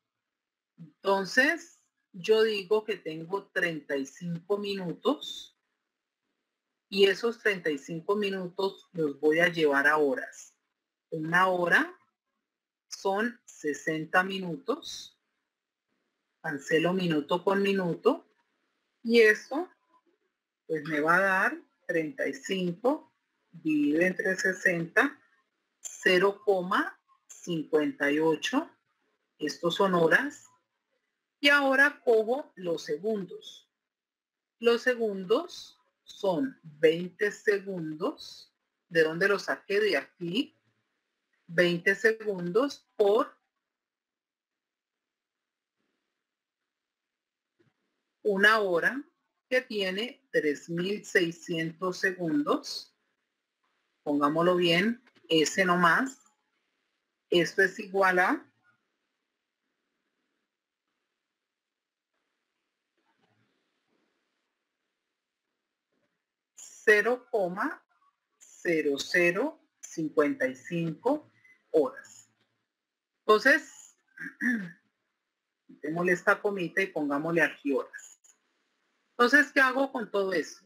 Entonces yo digo que tengo 35 minutos y esos 35 minutos los voy a llevar a horas. Una hora son 60 minutos. Cancelo minuto con minuto y eso pues me va a dar 35 dividido entre 60, 0,58. Estos son horas. Y ahora cojo los segundos. Los segundos son 20 segundos. ¿De dónde lo saqué? De aquí. 20 segundos por una hora que tiene 3.600 segundos. Pongámoslo bien, ese nomás. Esto es igual a 0,0055 horas. Entonces, quitémosle esta comita y pongámosle aquí horas. Entonces, ¿qué hago con todo eso?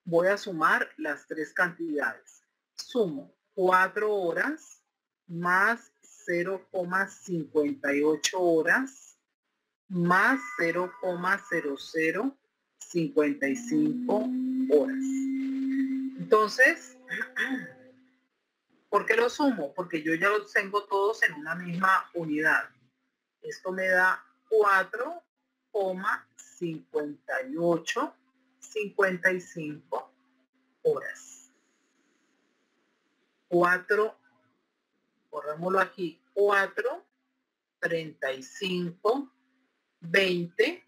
Voy a sumar las 3 cantidades. Sumo 4 horas más 0,58 horas más 0,0055 horas. Entonces, ¿por qué lo sumo? Porque yo ya los tengo todos en una misma unidad. Esto me da 4,5855 horas. 4, borrémoslo aquí, 4, 35, 20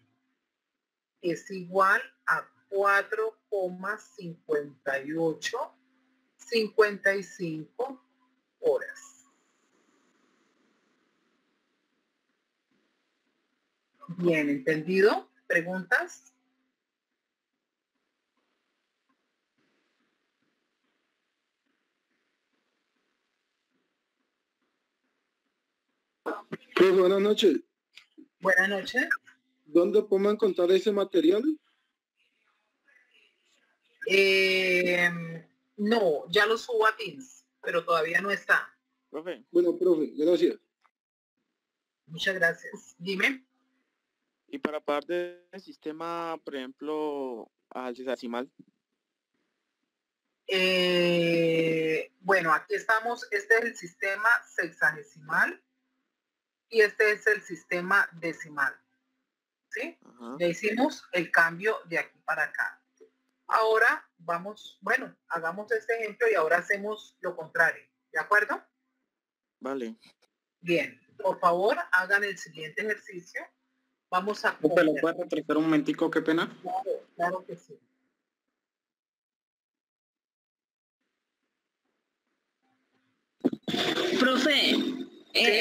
es igual a 4,5855 horas. Bien, ¿entendido? ¿Preguntas? Pues buenas noches. Buenas noches. ¿Dónde podemos encontrar ese material? No, ya lo subo a Teams, pero todavía no está. Profe, Bueno, profe, gracias. Muchas gracias. Dime. y para pagar del sistema, por ejemplo, al sexagesimal. Bueno, aquí estamos. Este es el sistema sexagesimal y este es el sistema decimal. ¿Sí? Ajá. Ya hicimos el cambio de aquí para acá. Ahora vamos, bueno, hagamos este ejemplo y ahora hacemos lo contrario. ¿De acuerdo? Vale. Bien. Por favor, hagan el siguiente ejercicio. Vamos a... ¿Te lo puedes retrasar un momentico? Qué pena. Claro, claro que sí. Profe,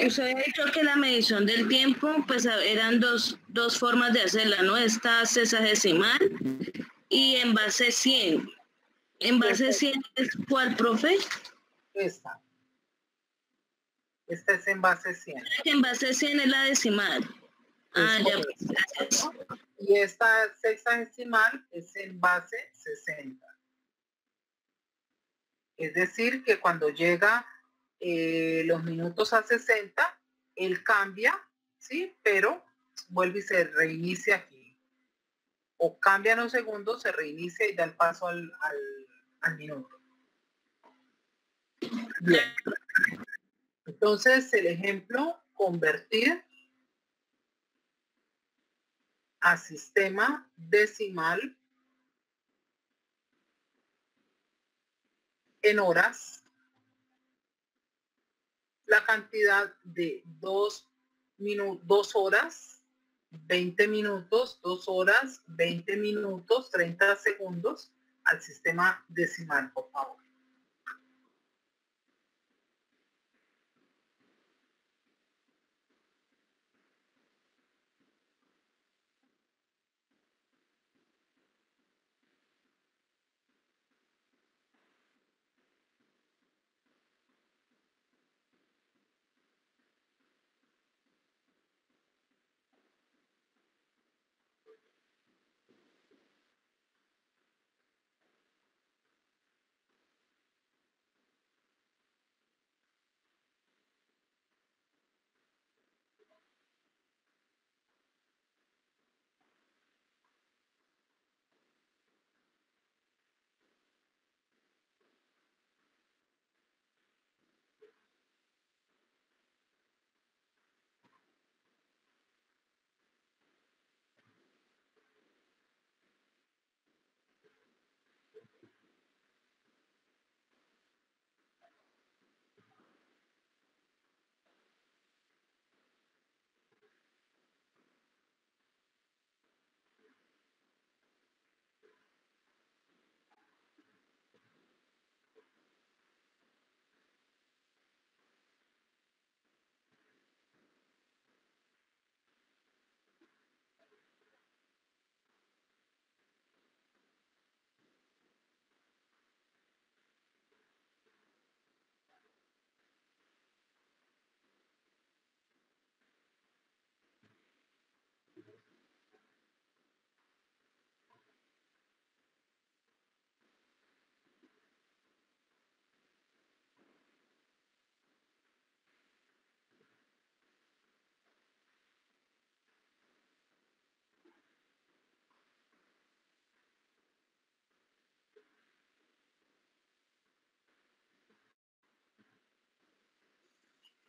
usted había dicho que la medición del tiempo, pues eran dos formas de hacerla, ¿no? Esta sexagesimal y en base 100. ¿En base 100 es cuál, profe? Esta. Esta es en base 100. En base 100 es la decimal. Ah, ya. Gracias. Y esta sexagesimal es en base 60. Es decir, que cuando llega los minutos a 60, él cambia, ¿sí? Pero vuelve y se reinicia aquí. O cambia los segundos, se reinicia y da el paso al minuto. Bien. Entonces, el ejemplo, convertir a sistema decimal en horas la cantidad de 2 horas, 20 minutos, 2 horas, 20 minutos, 30 segundos al sistema decimal, por favor.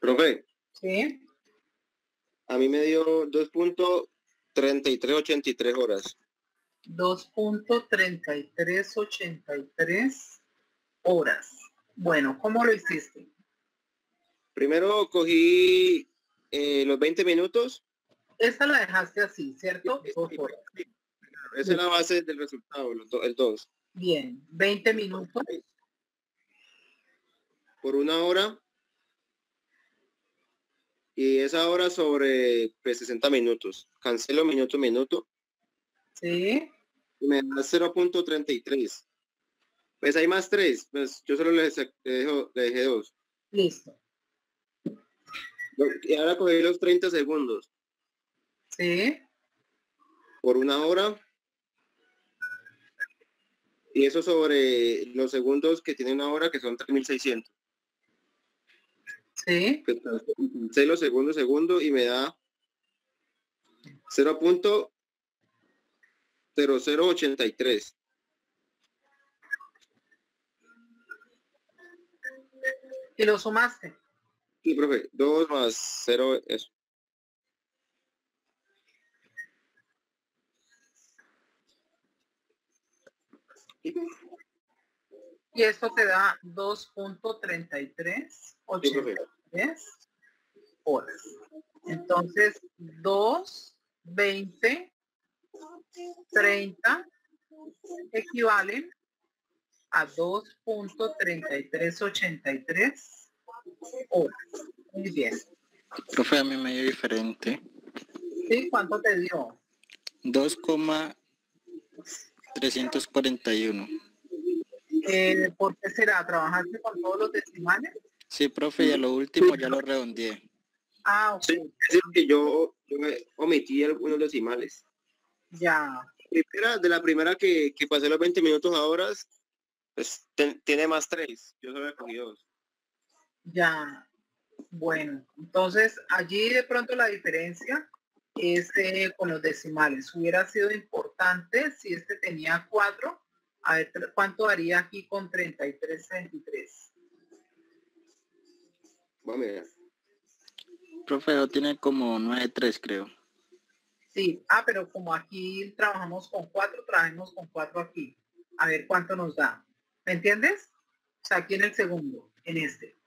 Profe, ¿Sí? a mí me dio 2.3383 horas. 2.3383 horas. Bueno, ¿cómo lo hiciste? Primero cogí los 20 minutos. Esta la dejaste así, ¿cierto? 2 horas. Esa es la base del resultado, el 2. Bien, 20 minutos. Por 1 hora. Y esa hora sobre 60 minutos. Cancelo minuto. Sí. Y me da 0.33. Pues hay más 3. Pues yo solo le dejé 2. Listo. Y ahora cogí los 30 segundos. Sí. Por 1 hora. Y eso sobre los segundos que tiene 1 hora, que son 3600. Sí. Pues cancelo segundo y me da 0.0083. ¿Y lo sumaste? Sí, profe, 2 más 0, eso. Y esto te da 2.3383 horas. Entonces, 2, 20, 30 equivalen a 2.3383 horas. Muy bien. Profe, a mí me dio diferente. ¿Sí? ¿Cuánto te dio? 2,341. ¿Por qué será? ¿Trabajaste con todos los decimales? Sí, profe, y a lo último ya lo redondeé. Ah, ok. Sí, es decir, que yo omití algunos decimales. Ya. De la primera que pasé los 20 minutos a horas, pues tiene más 3. Yo solo escogí 2. Ya. Bueno, entonces allí de pronto la diferencia es con los decimales. Hubiera sido importante si este tenía 4. A ver cuánto haría aquí con 33.23. Vamos a mirar. Profe, lo tiene como 9.3, creo. Sí, pero como aquí trabajamos con 4, trabajemos con 4 aquí. A ver cuánto nos da. ¿Me entiendes? O sea, aquí en el segundo, en este.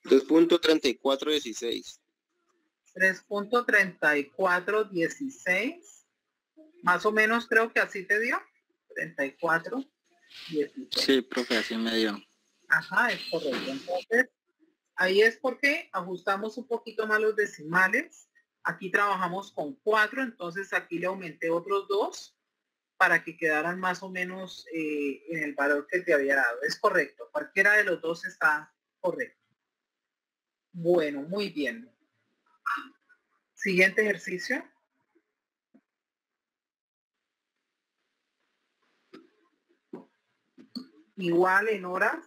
$2.3416. 3.3416. Más o menos creo que así te dio. 34.16. Sí, profe, así me dio. Ajá, es correcto. Entonces, ahí es porque ajustamos un poquito más los decimales. Aquí trabajamos con 4, entonces aquí le aumenté otros 2 para que quedaran más o menos en el valor que te había dado. Es correcto. Cualquiera de los dos está correcto. Bueno, muy bien. Siguiente ejercicio. Igual en horas.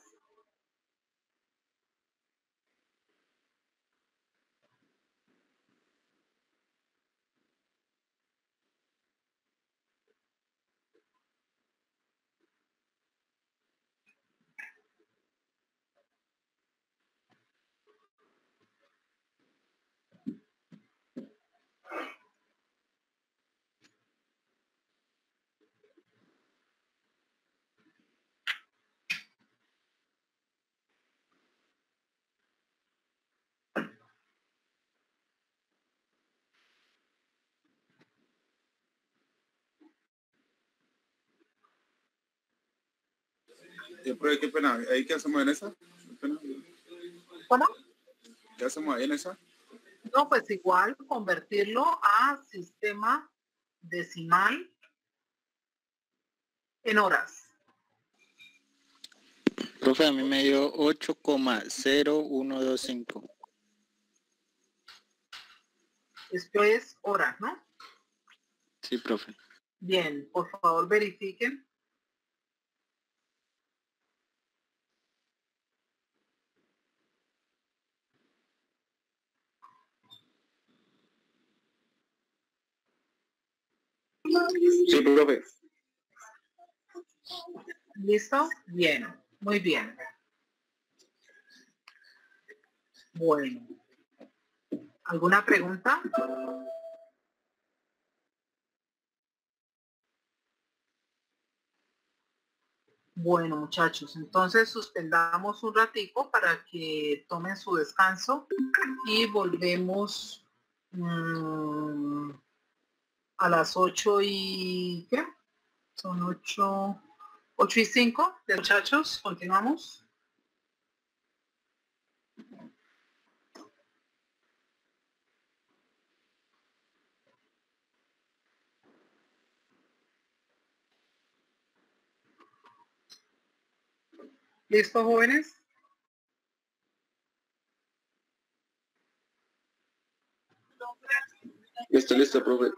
Qué pena, ¿ahí qué hacemos en esa? ¿Cómo? ¿Qué hacemos ahí en esa? No, pues igual convertirlo a sistema decimal en horas. Profe, a mí me dio 8,0125. Esto es horas, ¿no? Sí, profe. Bien, por favor verifiquen. Sí, profe. ¿Listo? Bien, muy bien. Bueno. ¿Alguna pregunta? Bueno, muchachos, entonces suspendamos un ratico para que tomen su descanso y volvemos a las 8 y... ¿qué? Son 8:05, muchachos, continuamos. ¿Listo, jóvenes? Listo, profe.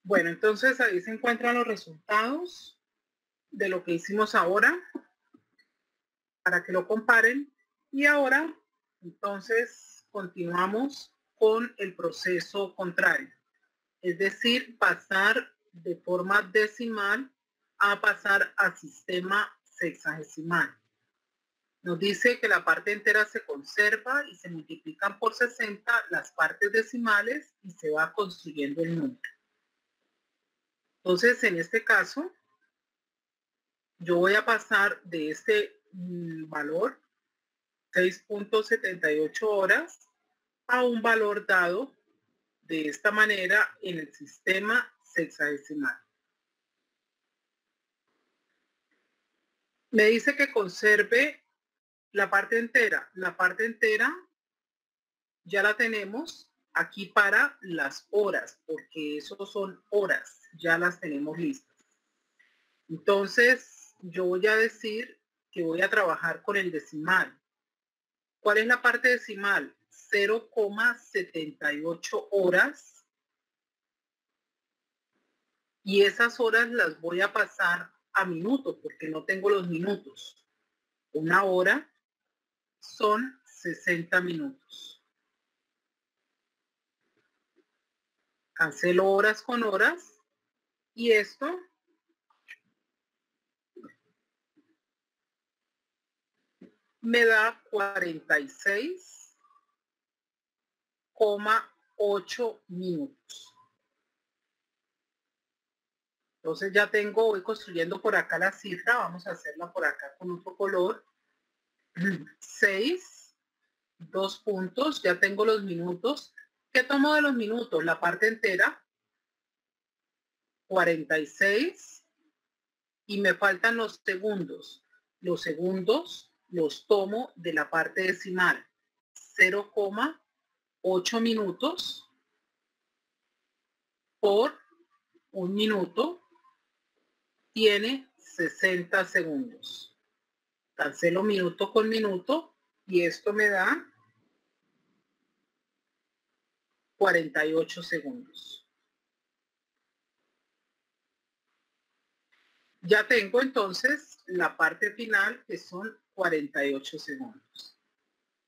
Bueno, entonces ahí se encuentran los resultados de lo que hicimos ahora para que lo comparen. Y ahora, entonces, continuamos con el proceso contrario. Es decir, pasar de forma decimal a pasar a sistema sexagesimal. Nos dice que la parte entera se conserva y se multiplican por 60 las partes decimales y se va construyendo el número. Entonces, en este caso, yo voy a pasar de este valor, 6.78 horas, a un valor dado de esta manera en el sistema sexagesimal. Me dice que conserve la parte entera. La parte entera ya la tenemos aquí para las horas, porque eso son horas, ya las tenemos listas. Entonces, yo voy a decir que voy a trabajar con el decimal. ¿Cuál es la parte decimal? 0,78 horas. Y esas horas las voy a pasar a minutos, porque no tengo los minutos. Una hora son 60 minutos. Cancelo horas con horas. Y esto me da 46,8 minutos. Entonces ya tengo, voy construyendo por acá la cifra. Vamos a hacerla por acá con otro color. 6, 2 puntos. Ya tengo los minutos. ¿Qué tomo de los minutos? La parte entera. 46. Y me faltan los segundos. Los segundos los tomo de la parte decimal. 0,8 minutos por un minuto tiene 60 segundos. Cancelo minuto con minuto y esto me da 48 segundos. Ya tengo entonces la parte final que son 48 segundos.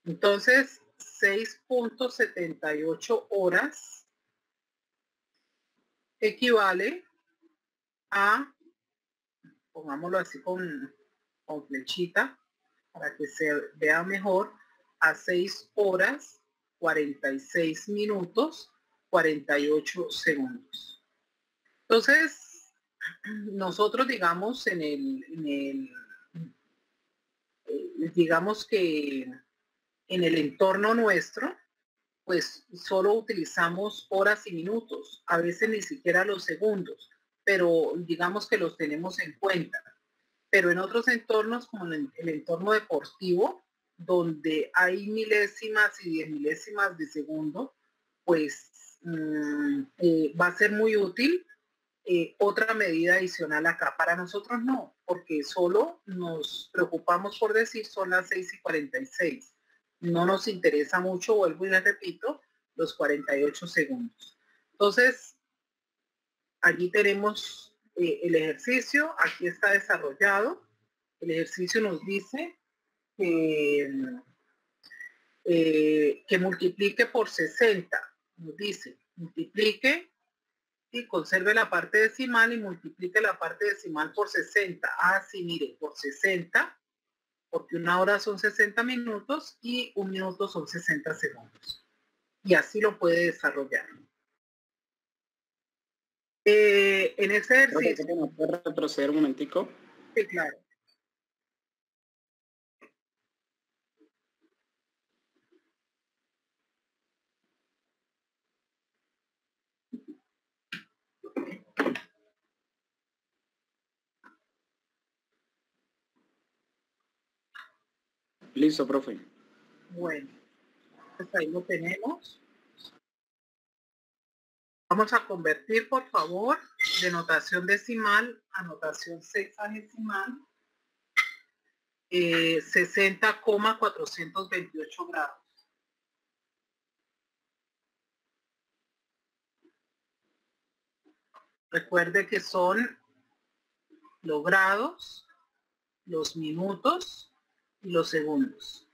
Entonces 6,78 horas equivale a, pongámoslo así con flechita para que se vea mejor, a 6 horas 46 minutos 48 segundos. Entonces, nosotros digamos digamos que en el entorno nuestro, pues solo utilizamos horas y minutos, a veces ni siquiera los segundos, pero digamos que los tenemos en cuenta. Pero en otros entornos, como en el entorno deportivo, donde hay milésimas y 10 milésimas de segundo, pues va a ser muy útil otra medida adicional acá. Para nosotros no, porque solo nos preocupamos por decir son las 6:46. No nos interesa mucho, vuelvo y les repito, los 48 segundos. Entonces, allí tenemos el ejercicio, aquí está desarrollado. El ejercicio nos dice que multiplique por 60. Nos dice, multiplique y conserve la parte decimal y multiplique la parte decimal por 60. Ah, sí, mire, por 60, porque una hora son 60 minutos y un minuto son 60 segundos. Y así lo puede desarrollar. En ese ejercicio... ¿Me puede retroceder un momentico? Sí, claro. Listo, profe. Bueno, pues ahí lo tenemos. Vamos a convertir, por favor, de notación decimal a notación sexagesimal. 60,428 grados. Recuerde que son los grados, los minutos y los segundos.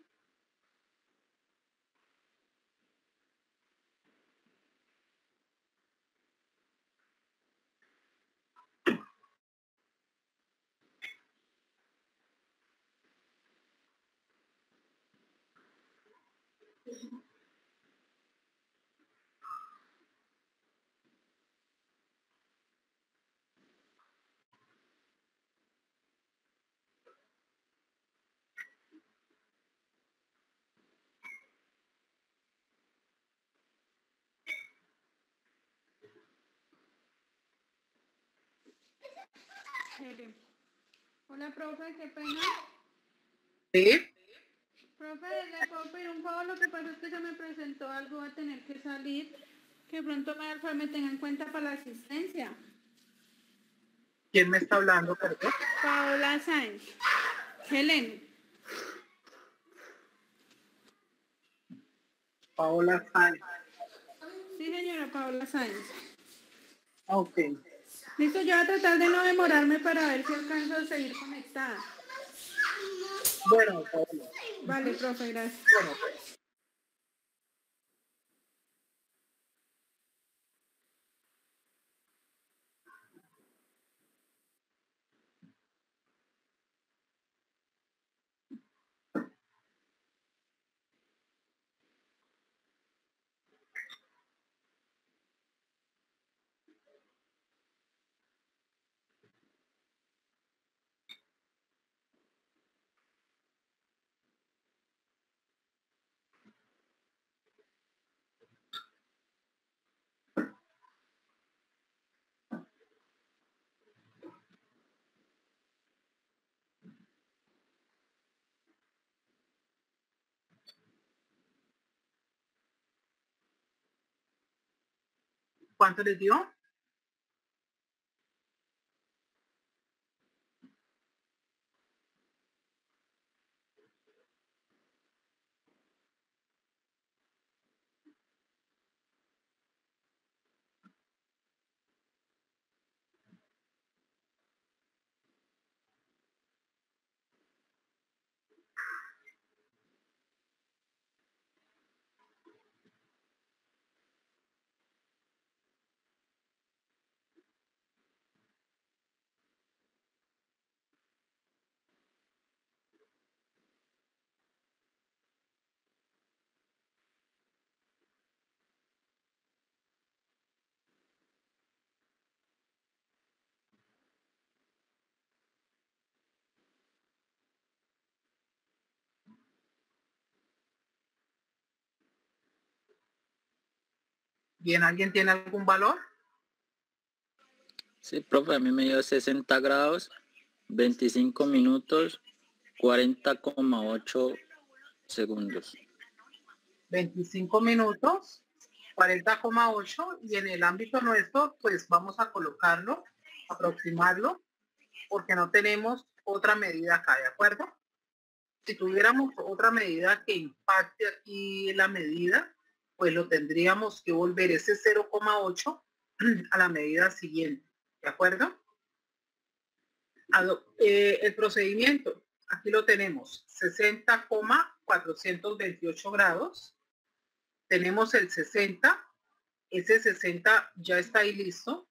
Hola, profe, qué pena. ¿Sí? Profe, le puedo pedir un favor, lo que pasa es que se me presentó algo, va a tener que salir, que pronto me tenga en cuenta para la asistencia. ¿Quién me está hablando, perdón? Paola Sáenz. Helen. Paola Sáenz. Sí, señora Paola Sáenz. Ok. Listo, yo voy a tratar de no demorarme para ver si alcanzo a seguir conectada. Bueno, Paola. Vale, profe, gracias. Bueno, pues. ¿Cuánto les dio? Bien, ¿alguien tiene algún valor? Sí, profe, a mí me dio 60 grados, 25 minutos, 40,8 segundos. 25 minutos, 40,8 y en el ámbito nuestro, pues vamos a colocarlo, aproximarlo, porque no tenemos otra medida acá, ¿de acuerdo? Si tuviéramos otra medida que impacte aquí la medida, pues lo tendríamos que volver ese 0,8 a la medida siguiente, ¿de acuerdo? El procedimiento, aquí lo tenemos, 60,428 grados. Tenemos el 60, ese 60 ya está ahí listo,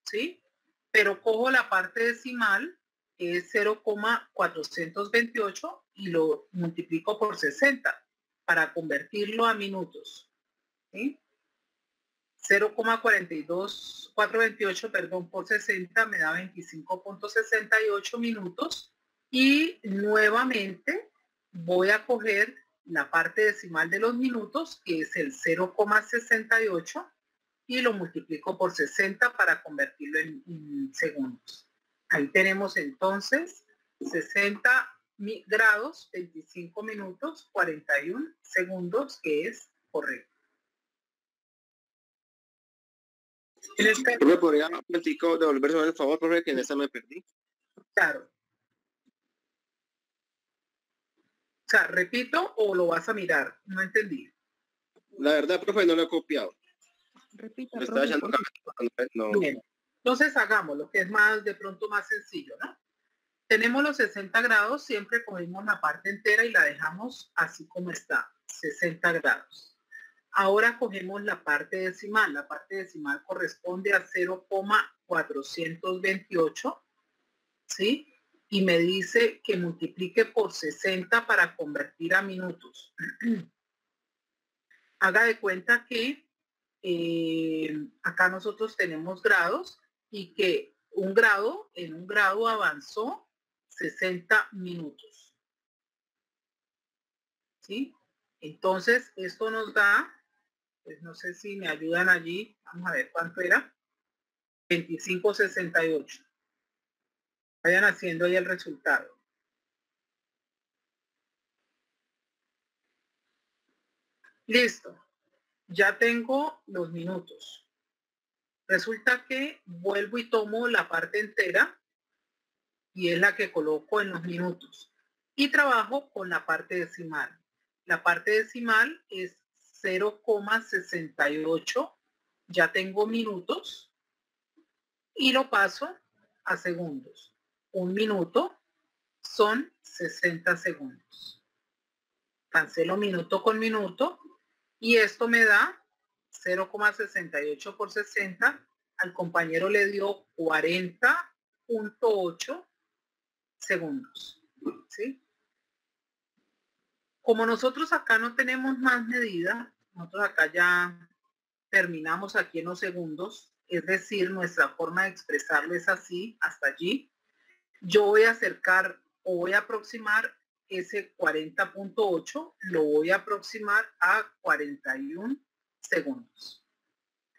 ¿sí? Pero cojo la parte decimal, que es 0,428, y lo multiplico por 60 para convertirlo a minutos, ¿sí? 0,42428, perdón, por 60 me da 25,68 minutos y nuevamente voy a coger la parte decimal de los minutos, que es el 0,68, y lo multiplico por 60 para convertirlo en segundos. Ahí tenemos entonces 60 grados, 25 minutos, 41 segundos, que es correcto. ¿Me podría devolverse el favor, profe, que en esta me perdí? Claro. O sea, repito o lo vas a mirar. No entendí. La verdad, profe, no lo he copiado. Repita, me estaba echando no. Bien. Entonces hagamos lo que es más, de pronto más sencillo, ¿no? Tenemos los 60 grados, siempre cogemos la parte entera y la dejamos así como está, 60 grados. Ahora cogemos la parte decimal. La parte decimal corresponde a 0,428, ¿sí? Y me dice que multiplique por 60 para convertir a minutos. Haga de cuenta que acá nosotros tenemos grados y que en un grado avanzó 60 minutos. ¿Sí? Entonces, esto nos da, pues no sé si me ayudan allí, vamos a ver cuánto era, 25,68. Vayan haciendo ahí el resultado. Listo. Ya tengo los minutos. Resulta que vuelvo y tomo la parte entera y es la que coloco en los minutos. Y trabajo con la parte decimal. La parte decimal es 0,68. Ya tengo minutos y lo paso a segundos. Un minuto son 60 segundos. Cancelo minuto con minuto y esto me da 0,68 por 60. Al compañero le dio 40.8 segundos. ¿Sí? Como nosotros acá no tenemos más medida, nosotros acá ya terminamos aquí en los segundos, es decir, nuestra forma de expresarlo es así, hasta allí. Yo voy a acercar o voy a aproximar ese 40.8, lo voy a aproximar a 41 segundos.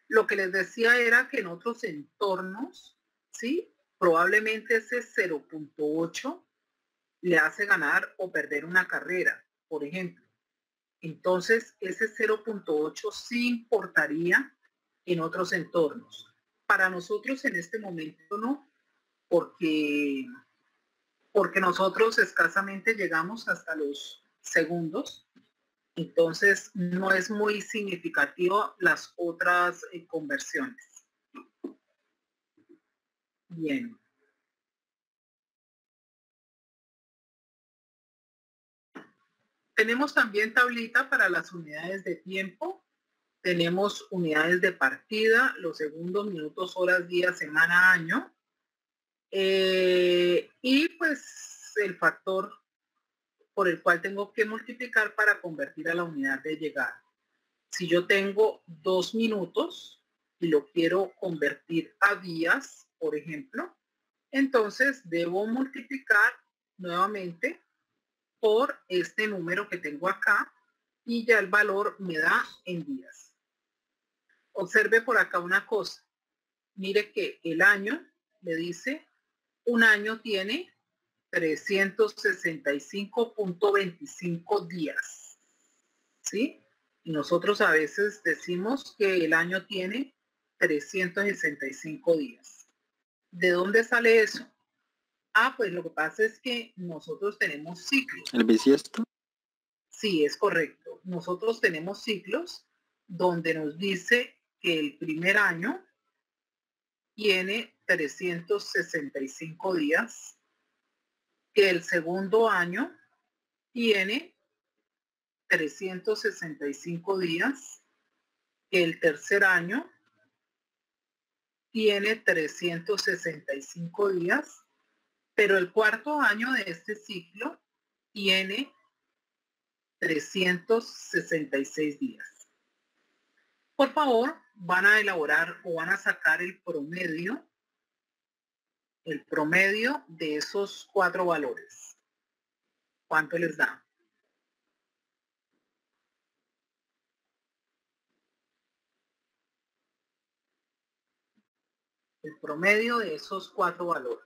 Lo que les decía era que en otros entornos, ¿sí? Probablemente ese 0.8 le hace ganar o perder una carrera, por ejemplo. Entonces, ese 0.8 sí importaría en otros entornos. Para nosotros en este momento no, porque nosotros escasamente llegamos hasta los segundos. Entonces, no es muy significativo las otras conversiones. Bien. Tenemos también tablita para las unidades de tiempo. Tenemos unidades de partida, los segundos, minutos, horas, días, semana, año. Y pues el factor por el cual tengo que multiplicar para convertir a la unidad de llegada. Si yo tengo 2 minutos y lo quiero convertir a días, por ejemplo, entonces debo multiplicar nuevamente por este número que tengo acá y ya el valor me da en días. Observe por acá una cosa. Mire que el año le dice, un año tiene 365.25 días. ¿Sí? Y nosotros a veces decimos que el año tiene 365 días. ¿De dónde sale eso? Ah, pues lo que pasa es que nosotros tenemos ciclos. ¿El bisiesto? Sí, es correcto. Nosotros tenemos ciclos donde nos dice que el primer año tiene 365 días, que el segundo año tiene 365 días, que el tercer año tiene 365 días, pero el cuarto año de este ciclo tiene 366 días. Por favor, van a elaborar o van a sacar el promedio de esos 4 valores. ¿Cuánto les da? El promedio de esos 4 valores.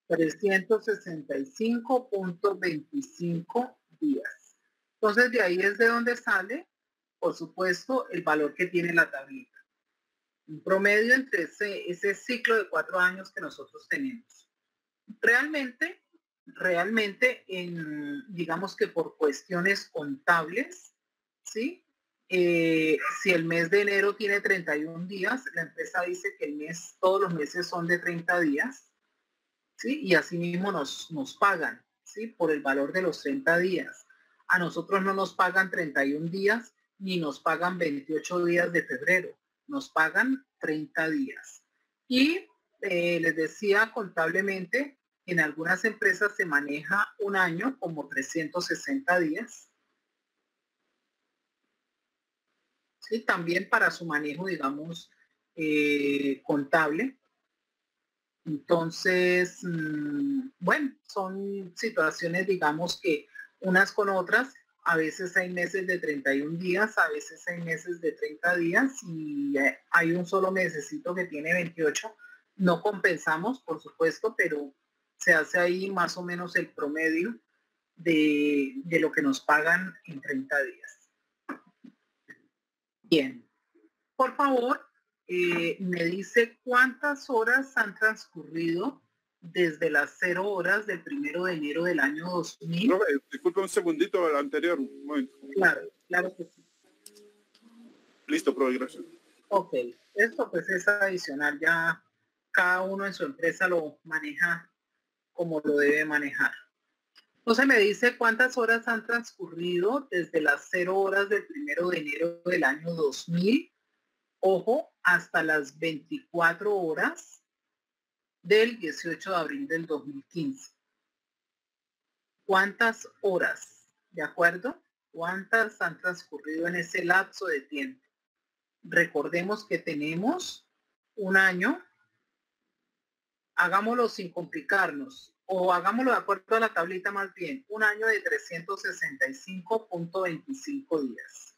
$365.25 días. Entonces, de ahí es de donde sale, por supuesto, el valor que tiene la tablita. Un promedio entre ese ciclo de 4 años que nosotros tenemos. Realmente, digamos que por cuestiones contables, ¿sí? Si el mes de enero tiene 31 días, la empresa dice que todos los meses son de 30 días, ¿sí? Y así mismo nos pagan, ¿sí? Por el valor de los 30 días. A nosotros no nos pagan 31 días ni nos pagan 28 días de febrero, nos pagan 30 días. Y les decía contablemente, en algunas empresas se maneja un año como 360 días. ¿Sí? También para su manejo, digamos, contable. Entonces, bueno, son situaciones, digamos, que unas con otras A veces hay meses de 31 días, a veces hay meses de 30 días y hay un solo mesecito que tiene 28. No compensamos, por supuesto, pero se hace ahí más o menos el promedio de lo que nos pagan en 30 días. Bien, por favor, me dice cuántas horas han transcurrido desde las 0 horas del 1 de enero del año 2000. Profe, disculpe un segundito el anterior. Un momento. Claro, claro que sí. Listo, profe, gracias. Ok, esto pues es adicional, ya cada uno en su empresa lo maneja como lo debe manejar. Entonces me dice cuántas horas han transcurrido desde las 0 horas del 1 de enero del año 2000, ojo, hasta las 24 horas del 18 de abril del 2015. ¿Cuántas horas? ¿De acuerdo? ¿Cuántas han transcurrido en ese lapso de tiempo? Recordemos que tenemos un año. Hagámoslo sin complicarnos, o hagámoslo de acuerdo a la tablita más bien, un año de 365.25 días.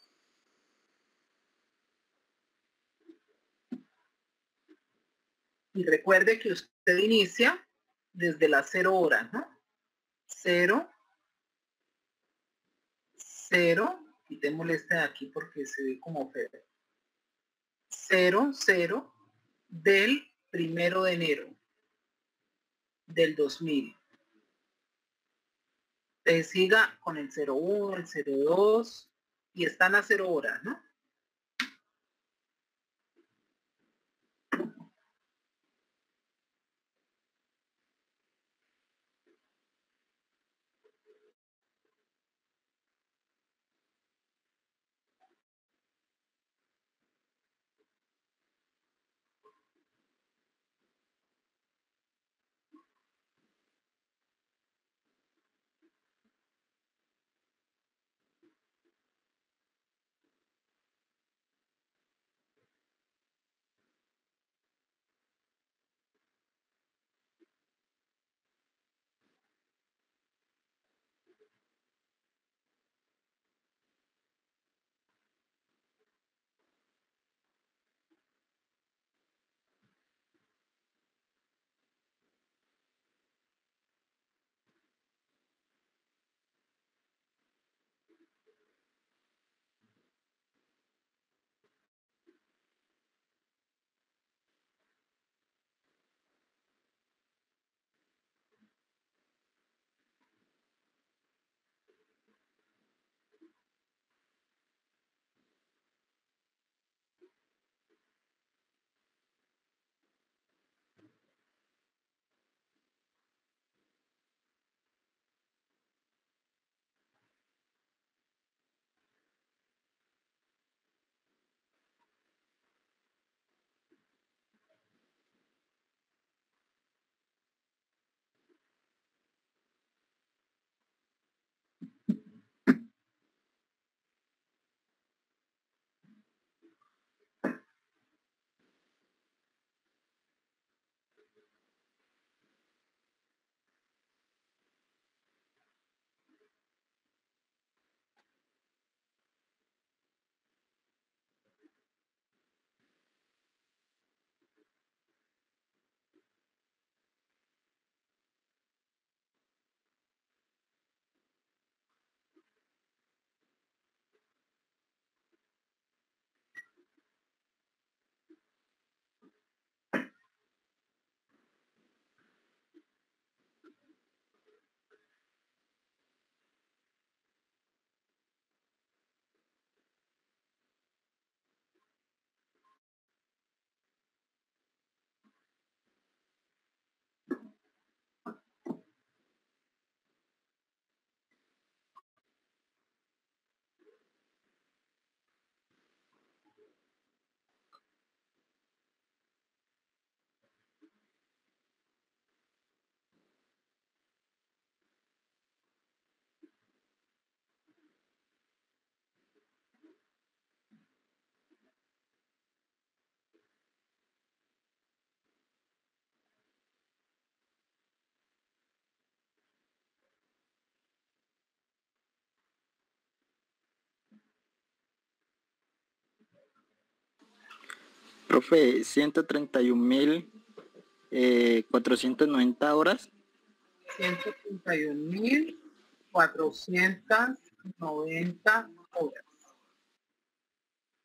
Y recuerde que usted inicia desde las 0 horas, ¿no? 0, 0, quitémosle este de aquí porque se ve como feo. 0, 0 del 1 de enero del 2000. Te siga con el 01, el 02 y están a 0 horas, ¿no? Profe, 131.490 horas. 131.490 horas.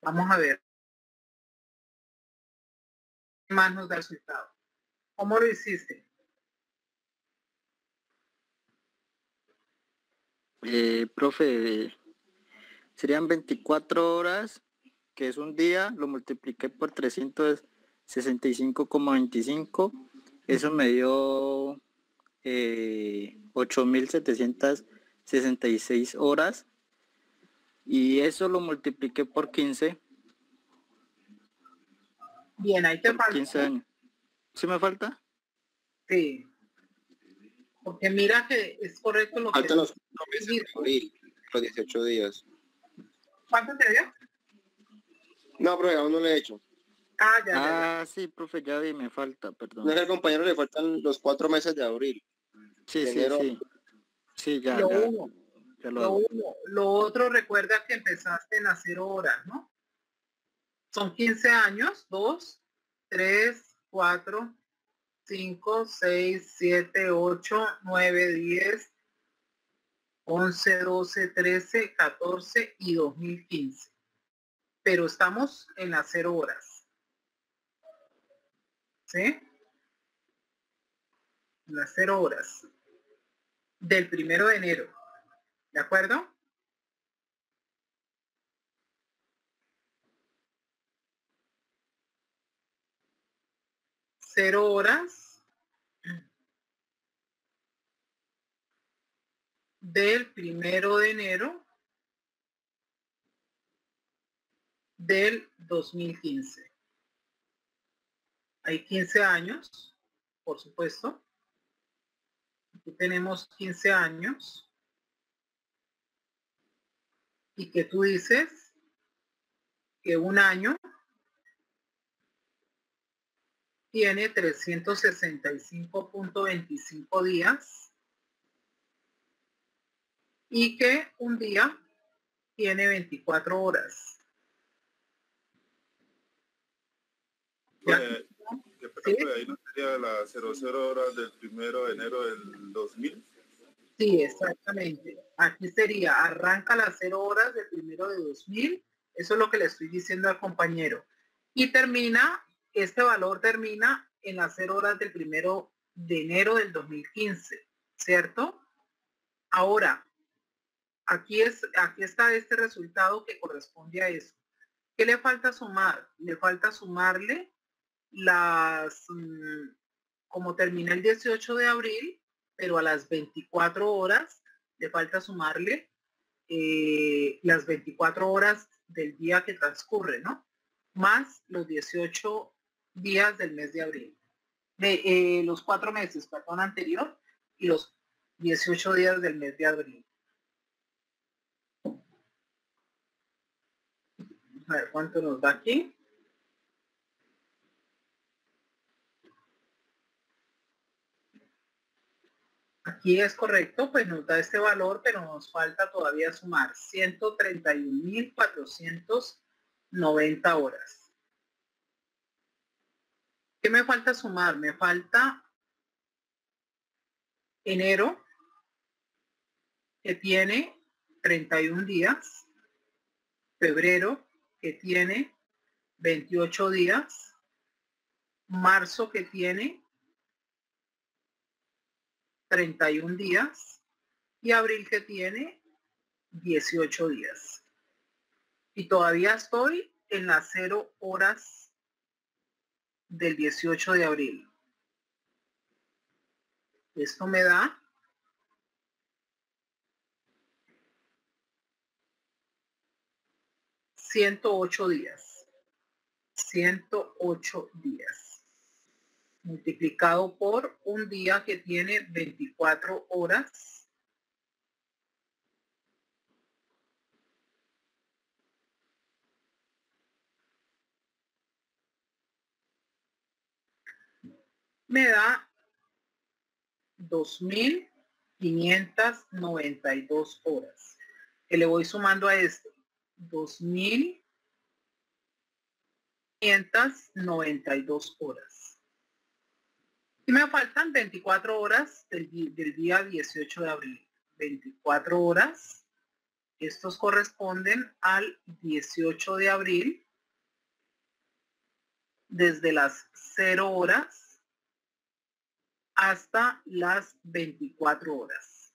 Vamos a ver. ¿Qué más nos da el resultado? ¿Cómo lo hiciste? Profe, serían 24 horas, que es un día, lo multipliqué por 365,25. Eso me dio 8.766 horas. Y eso lo multipliqué por 15. Bien, ahí te Por falta. 15 años. ¿Sí me falta? Sí. Porque mira que es correcto lo que... Faltan los 4 meses de abril, los 18 días. ¿Cuánto te dio? No, profe, aún no lo he hecho. Ya. Sí, profe, ya vi, me falta, perdón. No es que al compañero le faltan los 4 meses de abril. Sí, de sí, enero. sí. Sí, ya Lo lo uno. Lo hago. uno. Lo otro, recuerda que empezaste en las 0 horas, ¿no? Son 15 años, 2, 3, 4, 5, 6, 7, 8, 9, 10, 11, 12, 13, 14 y 2015. Pero estamos en las 0 horas. ¿Sí? En las 0 horas. Del 1 de enero. ¿De acuerdo? Cero horas del 1 de enero del 2015. Hay 15 años, por supuesto. Aquí tenemos 15 años. Y que tú dices que un año tiene 365.25 días y que un día tiene 24 horas. ¿Sí? Ahí no sería las 00 horas del 1 de enero del 2000. Sí, exactamente. Aquí sería, arranca las 0 horas del 1 de 2000. Eso es lo que le estoy diciendo al compañero. Y termina, este valor termina en las 0 horas del 1 de enero del 2015, ¿cierto? Ahora, aquí está este resultado que corresponde a eso. ¿Qué le falta sumar? Le falta sumarle las, como termina el 18 de abril, pero a las 24 horas le falta sumarle las 24 horas del día que transcurre, ¿no? Más los 18 días del mes de abril. De los 4 meses, perdón, anterior, y los 18 días del mes de abril. A ver, ¿cuánto nos da aquí? Aquí es correcto, pues nos da este valor, pero nos falta todavía sumar 131.490 horas. ¿Qué me falta sumar? Me falta enero, que tiene 31 días, febrero, que tiene 28 días, marzo, que tiene 31 días, y abril, que tiene 18 días. Y todavía estoy en las 0 horas del 18 de abril. Esto me da 108 días. 108 días. Multiplicado por un día que tiene 24 horas. Me da 2.592 horas. Que le voy sumando a esto. 2.000 592 horas. Y me faltan 24 horas del día 18 de abril. 24 horas. Estos corresponden al 18 de abril, desde las 0 horas hasta las 24 horas.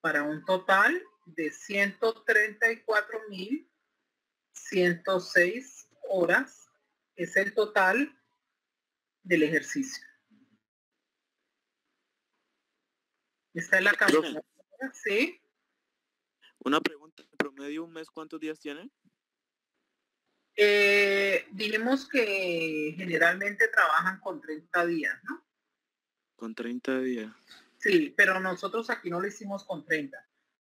Para un total de 134.106 horas es el total del ejercicio. Esta es la calculadora, ¿sí? Una pregunta, en promedio un mes, ¿cuántos días tiene? Dijimos que generalmente trabajan con 30 días, ¿no? Con 30 días. Sí, pero nosotros aquí no lo hicimos con 30.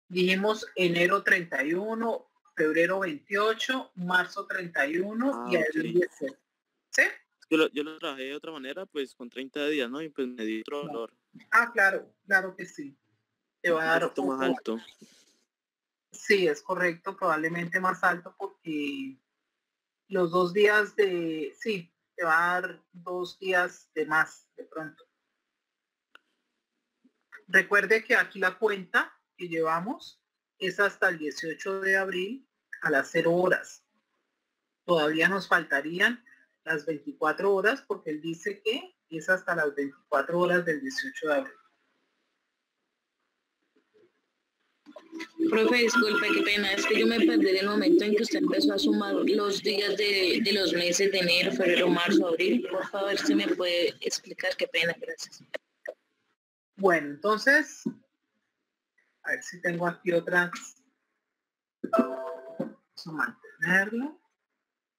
Dijimos enero 31, febrero 28, marzo 31 y abril 17. ¿Sí? Yo lo trabajé de otra manera, pues con 30 días, ¿no? Y pues me dio otro valor. Ah, claro, claro que sí. Te va a dar un poquito más alto. Sí, es correcto, probablemente más alto porque los 2 días sí, te va a dar 2 días de más de pronto. Recuerde que aquí la cuenta que llevamos es hasta el 18 de abril a las 0 horas. Todavía nos faltarían las 24 horas porque él dice que es hasta las 24 horas del 18 de abril. Profe, disculpe, qué pena, es que yo me perdí en el momento en que usted empezó a sumar los días de los meses de enero, febrero, marzo, abril. Por favor, si me puede explicar, qué pena, gracias. Bueno, entonces, a ver si tengo aquí otras. Vamos a mantenerlo,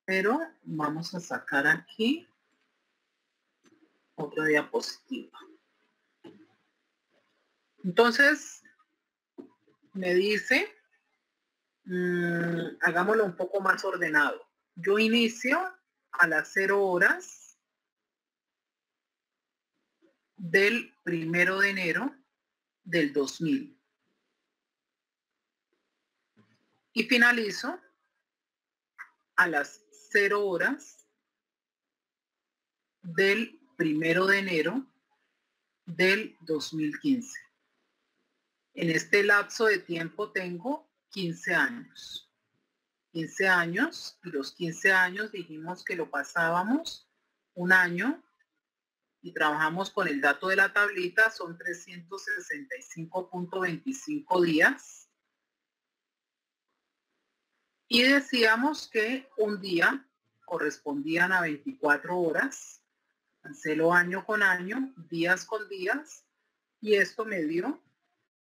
pero vamos a sacar aquí otra diapositiva. Entonces, me dice, hagámoslo un poco más ordenado. Yo inicio a las 0 horas del 1 de enero del 2000 y finalizo a las 0 horas del 1 de enero del 2015. En este lapso de tiempo tengo 15 años. 15 años, y los 15 años dijimos que lo pasábamos un año y trabajamos con el dato de la tablita, son 365.25 días. Y decíamos que un día correspondían a 24 horas, cancelo año con año, días con días, y esto me dio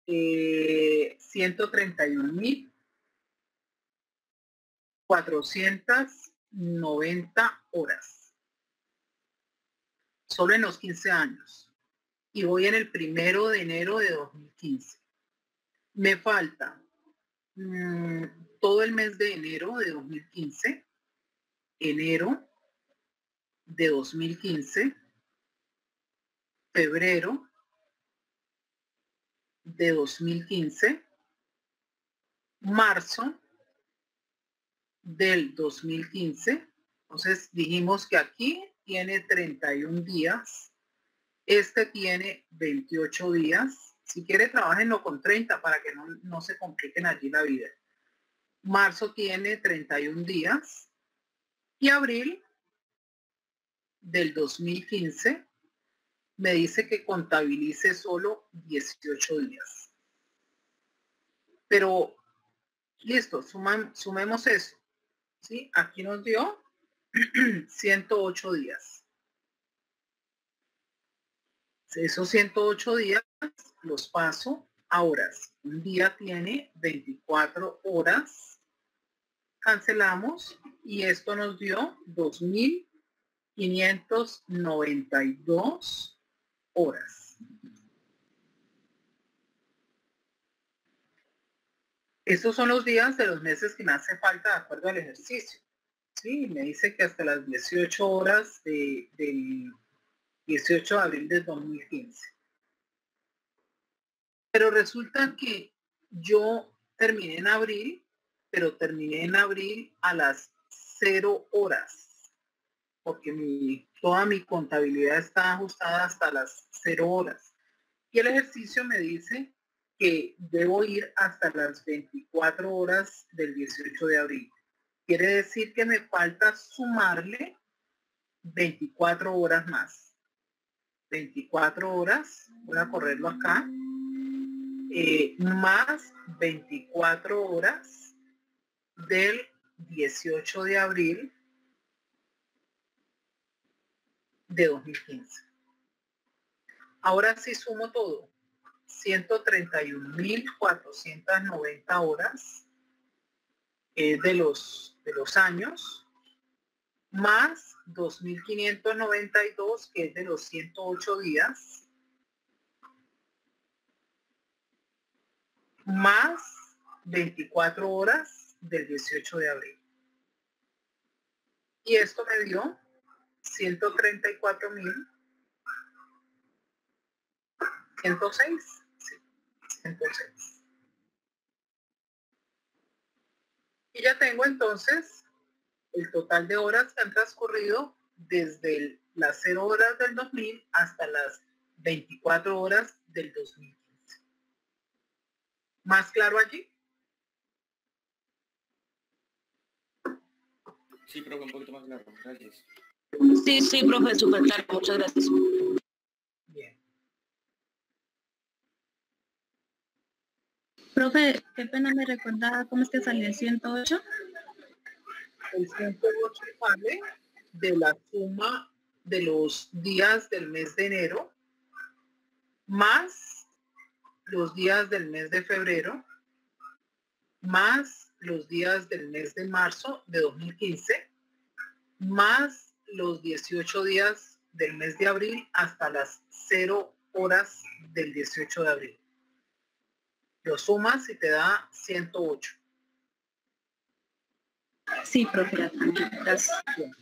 131.490 horas. Solo en los 15 años. Y voy en el 1 de enero de 2015. Me falta todo el mes de enero de 2015, enero de 2015, febrero de 2015, marzo del 2015. Entonces dijimos que aquí tiene 31 días, este tiene 28 días. Si quiere, trabajenlo con 30 para que no se compliquen allí la vida. Marzo tiene 31 días y abril del 2015 me dice que contabilice solo 18 días. Pero, listo, sumemos eso. ¿Sí? Aquí nos dio 108 días. Esos 108 días los paso a horas. Un día tiene 24 horas. Cancelamos y esto nos dio 2.592 horas. Estos son los días de los meses que me hace falta de acuerdo al ejercicio. Sí, me dice que hasta las 18 horas del 18 de abril del 2015. Pero resulta que yo terminé en abril, pero terminé en abril a las 0 horas, porque toda mi contabilidad está ajustada hasta las 0 horas. Y el ejercicio me dice que debo ir hasta las 24 horas del 18 de abril. Quiere decir que me falta sumarle 24 horas más. 24 horas, voy a correrlo acá, más 24 horas del 18 de abril de 2015. Ahora sí sumo todo. 131.490 horas de los años, más 2.592, que es de los 108 días, más 24 horas del 18 de abril. Y esto me dio 134.106. Sí, 106. Y ya tengo entonces el total de horas que han transcurrido desde las 0 horas del 2000 hasta las 24 horas del 2015. ¿Más claro allí? Sí, profe, un poquito más claro. Gracias. Sí, profe, súper claro. Muchas gracias. Bien. Profe, qué pena, me recuerda cómo es que salió el 108. El 108 sale de la suma de los días del mes de enero más los días del mes de febrero más los días del mes de marzo de 2015 más los 18 días del mes de abril hasta las 0 horas del 18 de abril. Lo sumas y te da 108. Sí, profe, ya también. Gracias. Bien.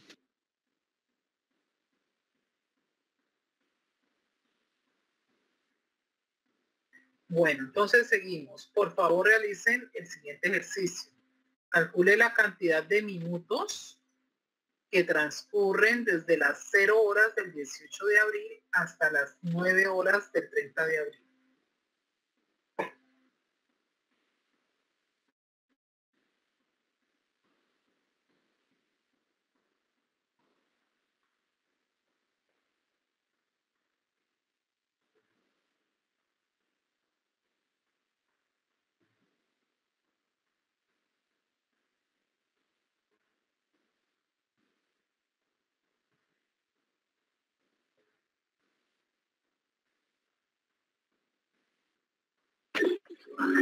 Bueno, entonces seguimos. Por favor, realicen el siguiente ejercicio. Calcule la cantidad de minutos que transcurren desde las 0 horas del 18 de abril hasta las 9 horas del 30 de abril.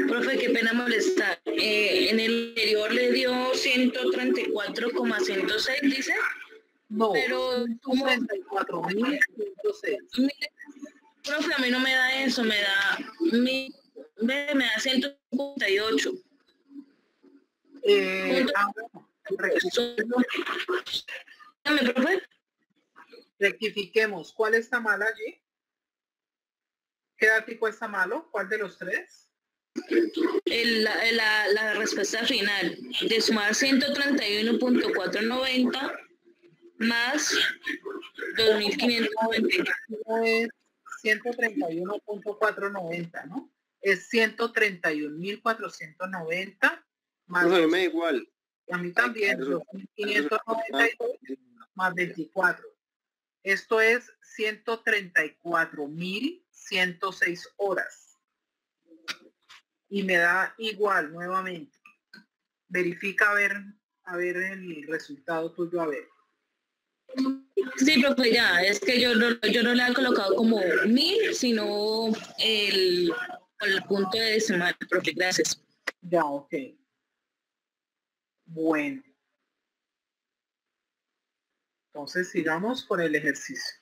Profe, qué pena molestar. En el anterior le dio 134,106, dice. No, Pero como 34.106. profe, a mí no me da eso, me da 158. Dame, profe. Rectifiquemos. ¿Cuál está mal allí? ¿Qué dático está malo? ¿Cuál de los tres? La respuesta final de sumar 131.490 más 2.590. No es 131.490, ¿no? Es 131.490 más. No, me da igual. A mí también, 2.592 más 24. Esto es 134.106 horas. Y me da igual nuevamente. Verifica a ver el resultado tuyo, a ver. Sí, profe, ya, es que yo no le he colocado como 1000, sino el punto de decimal, profe, gracias. Ya, ok. Bueno. Entonces sigamos con el ejercicio.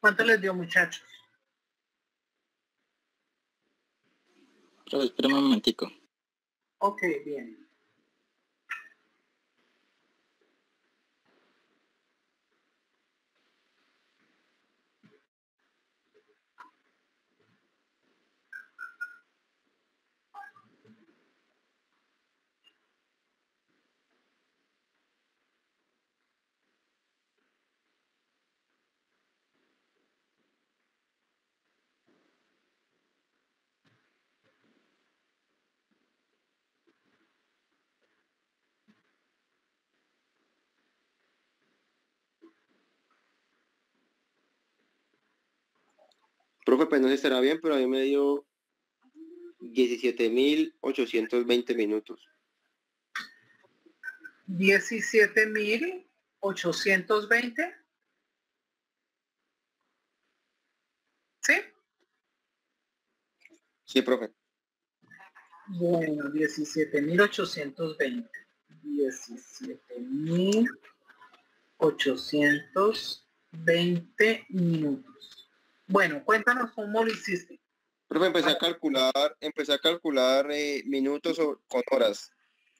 ¿Cuánto les dio, muchachos? Profe, espérame un momentico. Ok, bien. Profe, pues no sé si estará bien, pero a mí me dio 17.820 minutos. 17.820. ¿Sí? Sí, profe. Bueno, 17.820. 17.820 minutos. Bueno, cuéntanos cómo lo hiciste. Profe, empecé a calcular minutos con horas.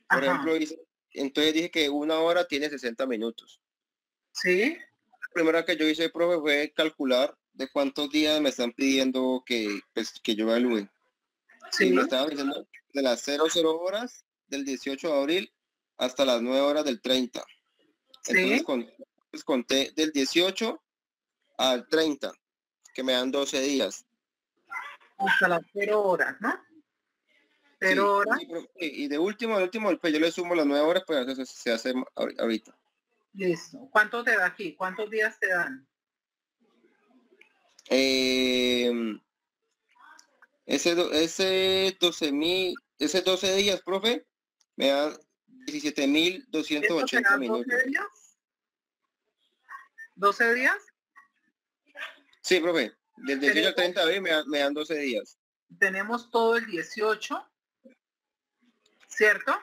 Por Ajá. ejemplo, entonces dije que una hora tiene 60 minutos. ¿Sí? La primera que yo hice, profe, fue calcular de cuántos días me están pidiendo que yo evalúe. Sí. Y me estaban diciendo de las 00 horas del 18 de abril hasta las 9 horas del 30. Sí. Entonces conté del 18 al 30, que me dan 12 días. Hasta las 0 horas, ¿no? 0 horas. Sí, y de último, pues yo le sumo las 9 horas, pues eso se hace ahorita. Listo. ¿Cuánto te da aquí? ¿Cuántos días te dan? Ese 12 días, profe, me da 17.280 minutos. 12 días? ¿12 días? Sí, profe. Del 18 al 30 de abril me dan 12 días. Tenemos todo el 18, ¿cierto?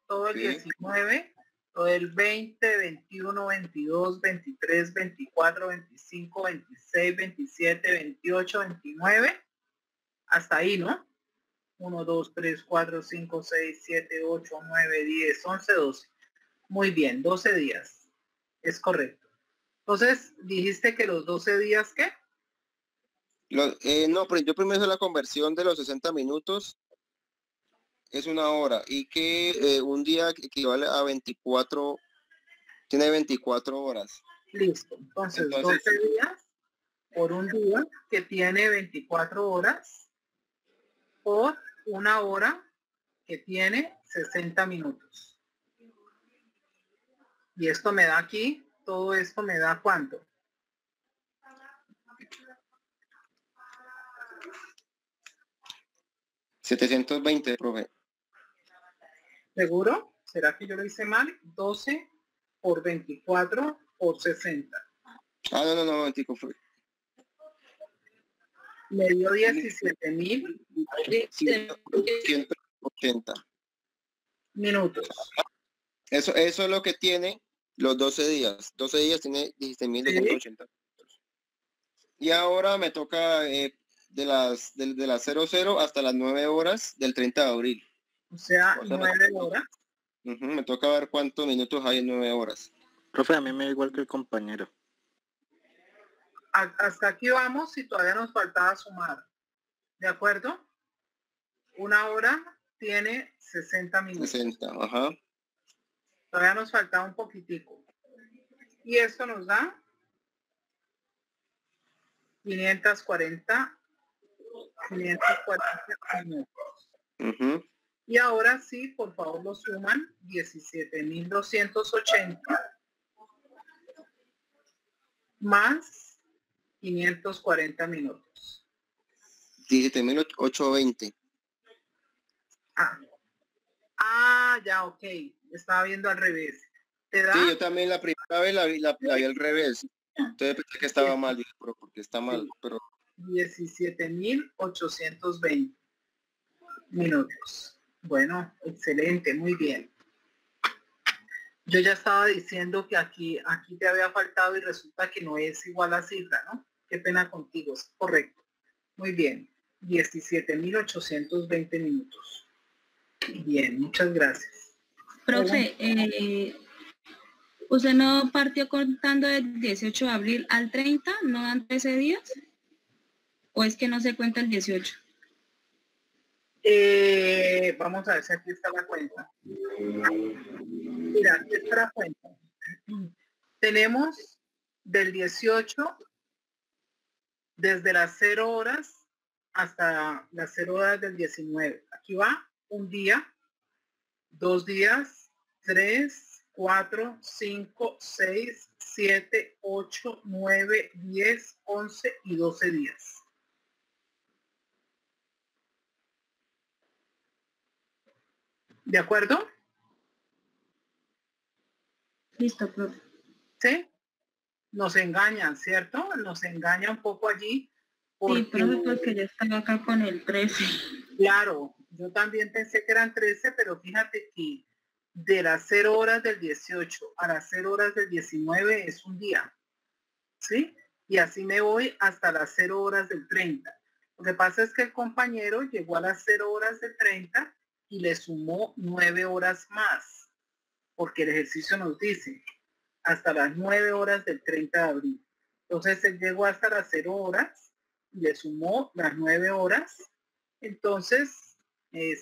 Todo el Sí. 19, todo el 20, 21, 22, 23, 24, 25, 26, 27, 28, 29. Hasta ahí, ¿no? 1, 2, 3, 4, 5, 6, 7, 8, 9, 10, 11, 12. Muy bien, 12 días. Es correcto. Entonces, dijiste que los 12 días, ¿qué? No, pero yo primero hice la conversión de los 60 minutos. Es una hora. Y que un día equivale a 24, tiene 24 horas. Listo. Entonces 12 días por un día que tiene 24 horas por una hora que tiene 60 minutos. Y esto me da aquí, todo esto me da ¿cuánto? $720, profe. ¿Seguro? ¿Será que yo lo hice mal? 12 por 24 por 60. No, momentico, fue. Me dio 17.180 minutos. Eso es lo que tiene los 12 días. 12 días tiene 17.280. Y ahora me toca de las 00 hasta las 9 horas del 30 de abril. O sea 9 horas. Me toca ver cuántos minutos hay en 9 horas. Profe, a mí me da igual que el compañero. Hasta aquí vamos y todavía nos faltaba sumar. ¿De acuerdo? Una hora tiene 60 minutos. 60, ajá. Todavía nos faltaba un poquitico. Y esto nos da 540 minutos. Y ahora sí, por favor, lo suman 17.280 más 540 minutos. 17.820. Ya, ok. Estaba viendo al revés. ¿Te da? Sí, yo también la primera vez la vi al revés. Entonces pensé que estaba mal, porque está mal, pero 17.820 minutos. Bueno, excelente, muy bien. Yo ya estaba diciendo que aquí te había faltado y resulta que no es igual la cifra, ¿no? Qué pena contigo, es correcto. Muy bien, 17.820 minutos. Bien, muchas gracias. Profe, ¿usted no partió contando del 18 de abril al 30? ¿No dan 13 días? ¿O es que no se cuenta el 18? Vamos a ver si aquí está la cuenta. Mira, aquí está la cuenta. Tenemos del 18, desde las 0 horas hasta las 0 horas del 19. Aquí va un día, 2 días, 3, 4, 5, 6, 7, 8, 9, 10, 11 y 12 días. ¿De acuerdo? Listo, profe. ¿Sí? Nos engañan, ¿cierto? Nos engaña un poco allí. Sí, profe, porque yo estaba acá con el 13. Claro, yo también pensé que eran 13, pero fíjate que de las 0 horas del 18 a las 0 horas del 19 es un día, ¿sí? Y así me voy hasta las 0 horas del 30. Lo que pasa es que el compañero llegó a las 0 horas del 30 y le sumó 9 horas más, porque el ejercicio nos dice hasta las 9 horas del 30 de abril. Entonces él llegó hasta las 0 horas y le sumó las 9 horas. Entonces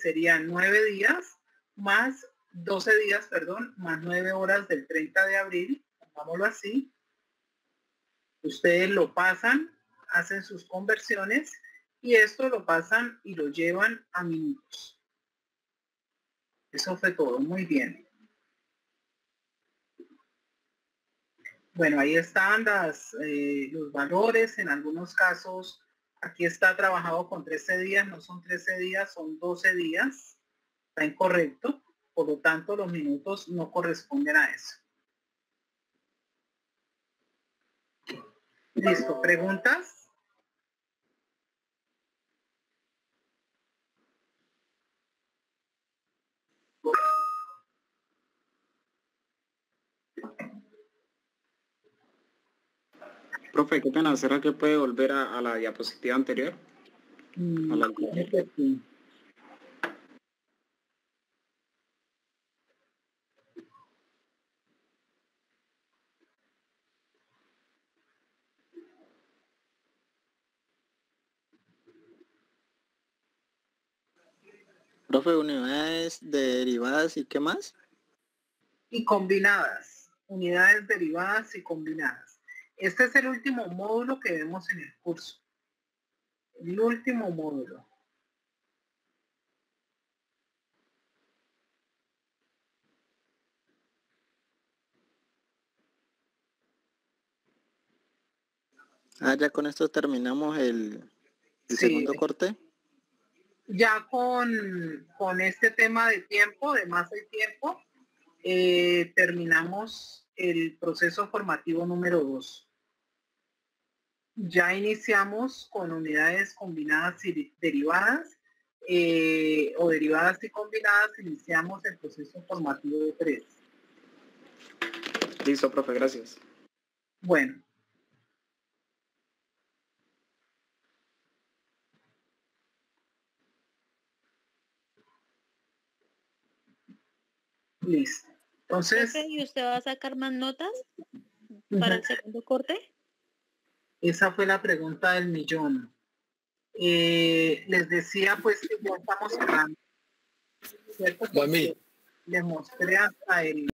serían 9 días más 12 días, perdón, más 9 horas del 30 de abril, pongámoslo así. Ustedes lo pasan, hacen sus conversiones y esto lo pasan y lo llevan a minutos. Eso fue todo, muy bien. Bueno, ahí están los valores. En algunos casos, aquí está trabajado con 13 días, no son 13 días, son 12 días. Está incorrecto, por lo tanto, los minutos no corresponden a eso. Listo, ¿preguntas? Profe, qué pena, ¿será que puede volver a la diapositiva anterior? A la Sí. Profe, unidades derivadas y qué más? Y combinadas, unidades derivadas y combinadas. Este es el último módulo que vemos en el curso. El último módulo. Ya con esto terminamos el Sí. segundo corte. Ya con este tema de tiempo, de más el tiempo, terminamos el proceso formativo número 2. Ya iniciamos con unidades combinadas y derivadas, o derivadas y combinadas, iniciamos el proceso formativo 3. Listo, profe, gracias. Bueno. Listo. Entonces, ¿Y usted va a sacar más notas para el segundo corte? Esa fue la pregunta del millón. Les decía pues que ya estamos cerrando. ¿Cierto? Les mostré hasta el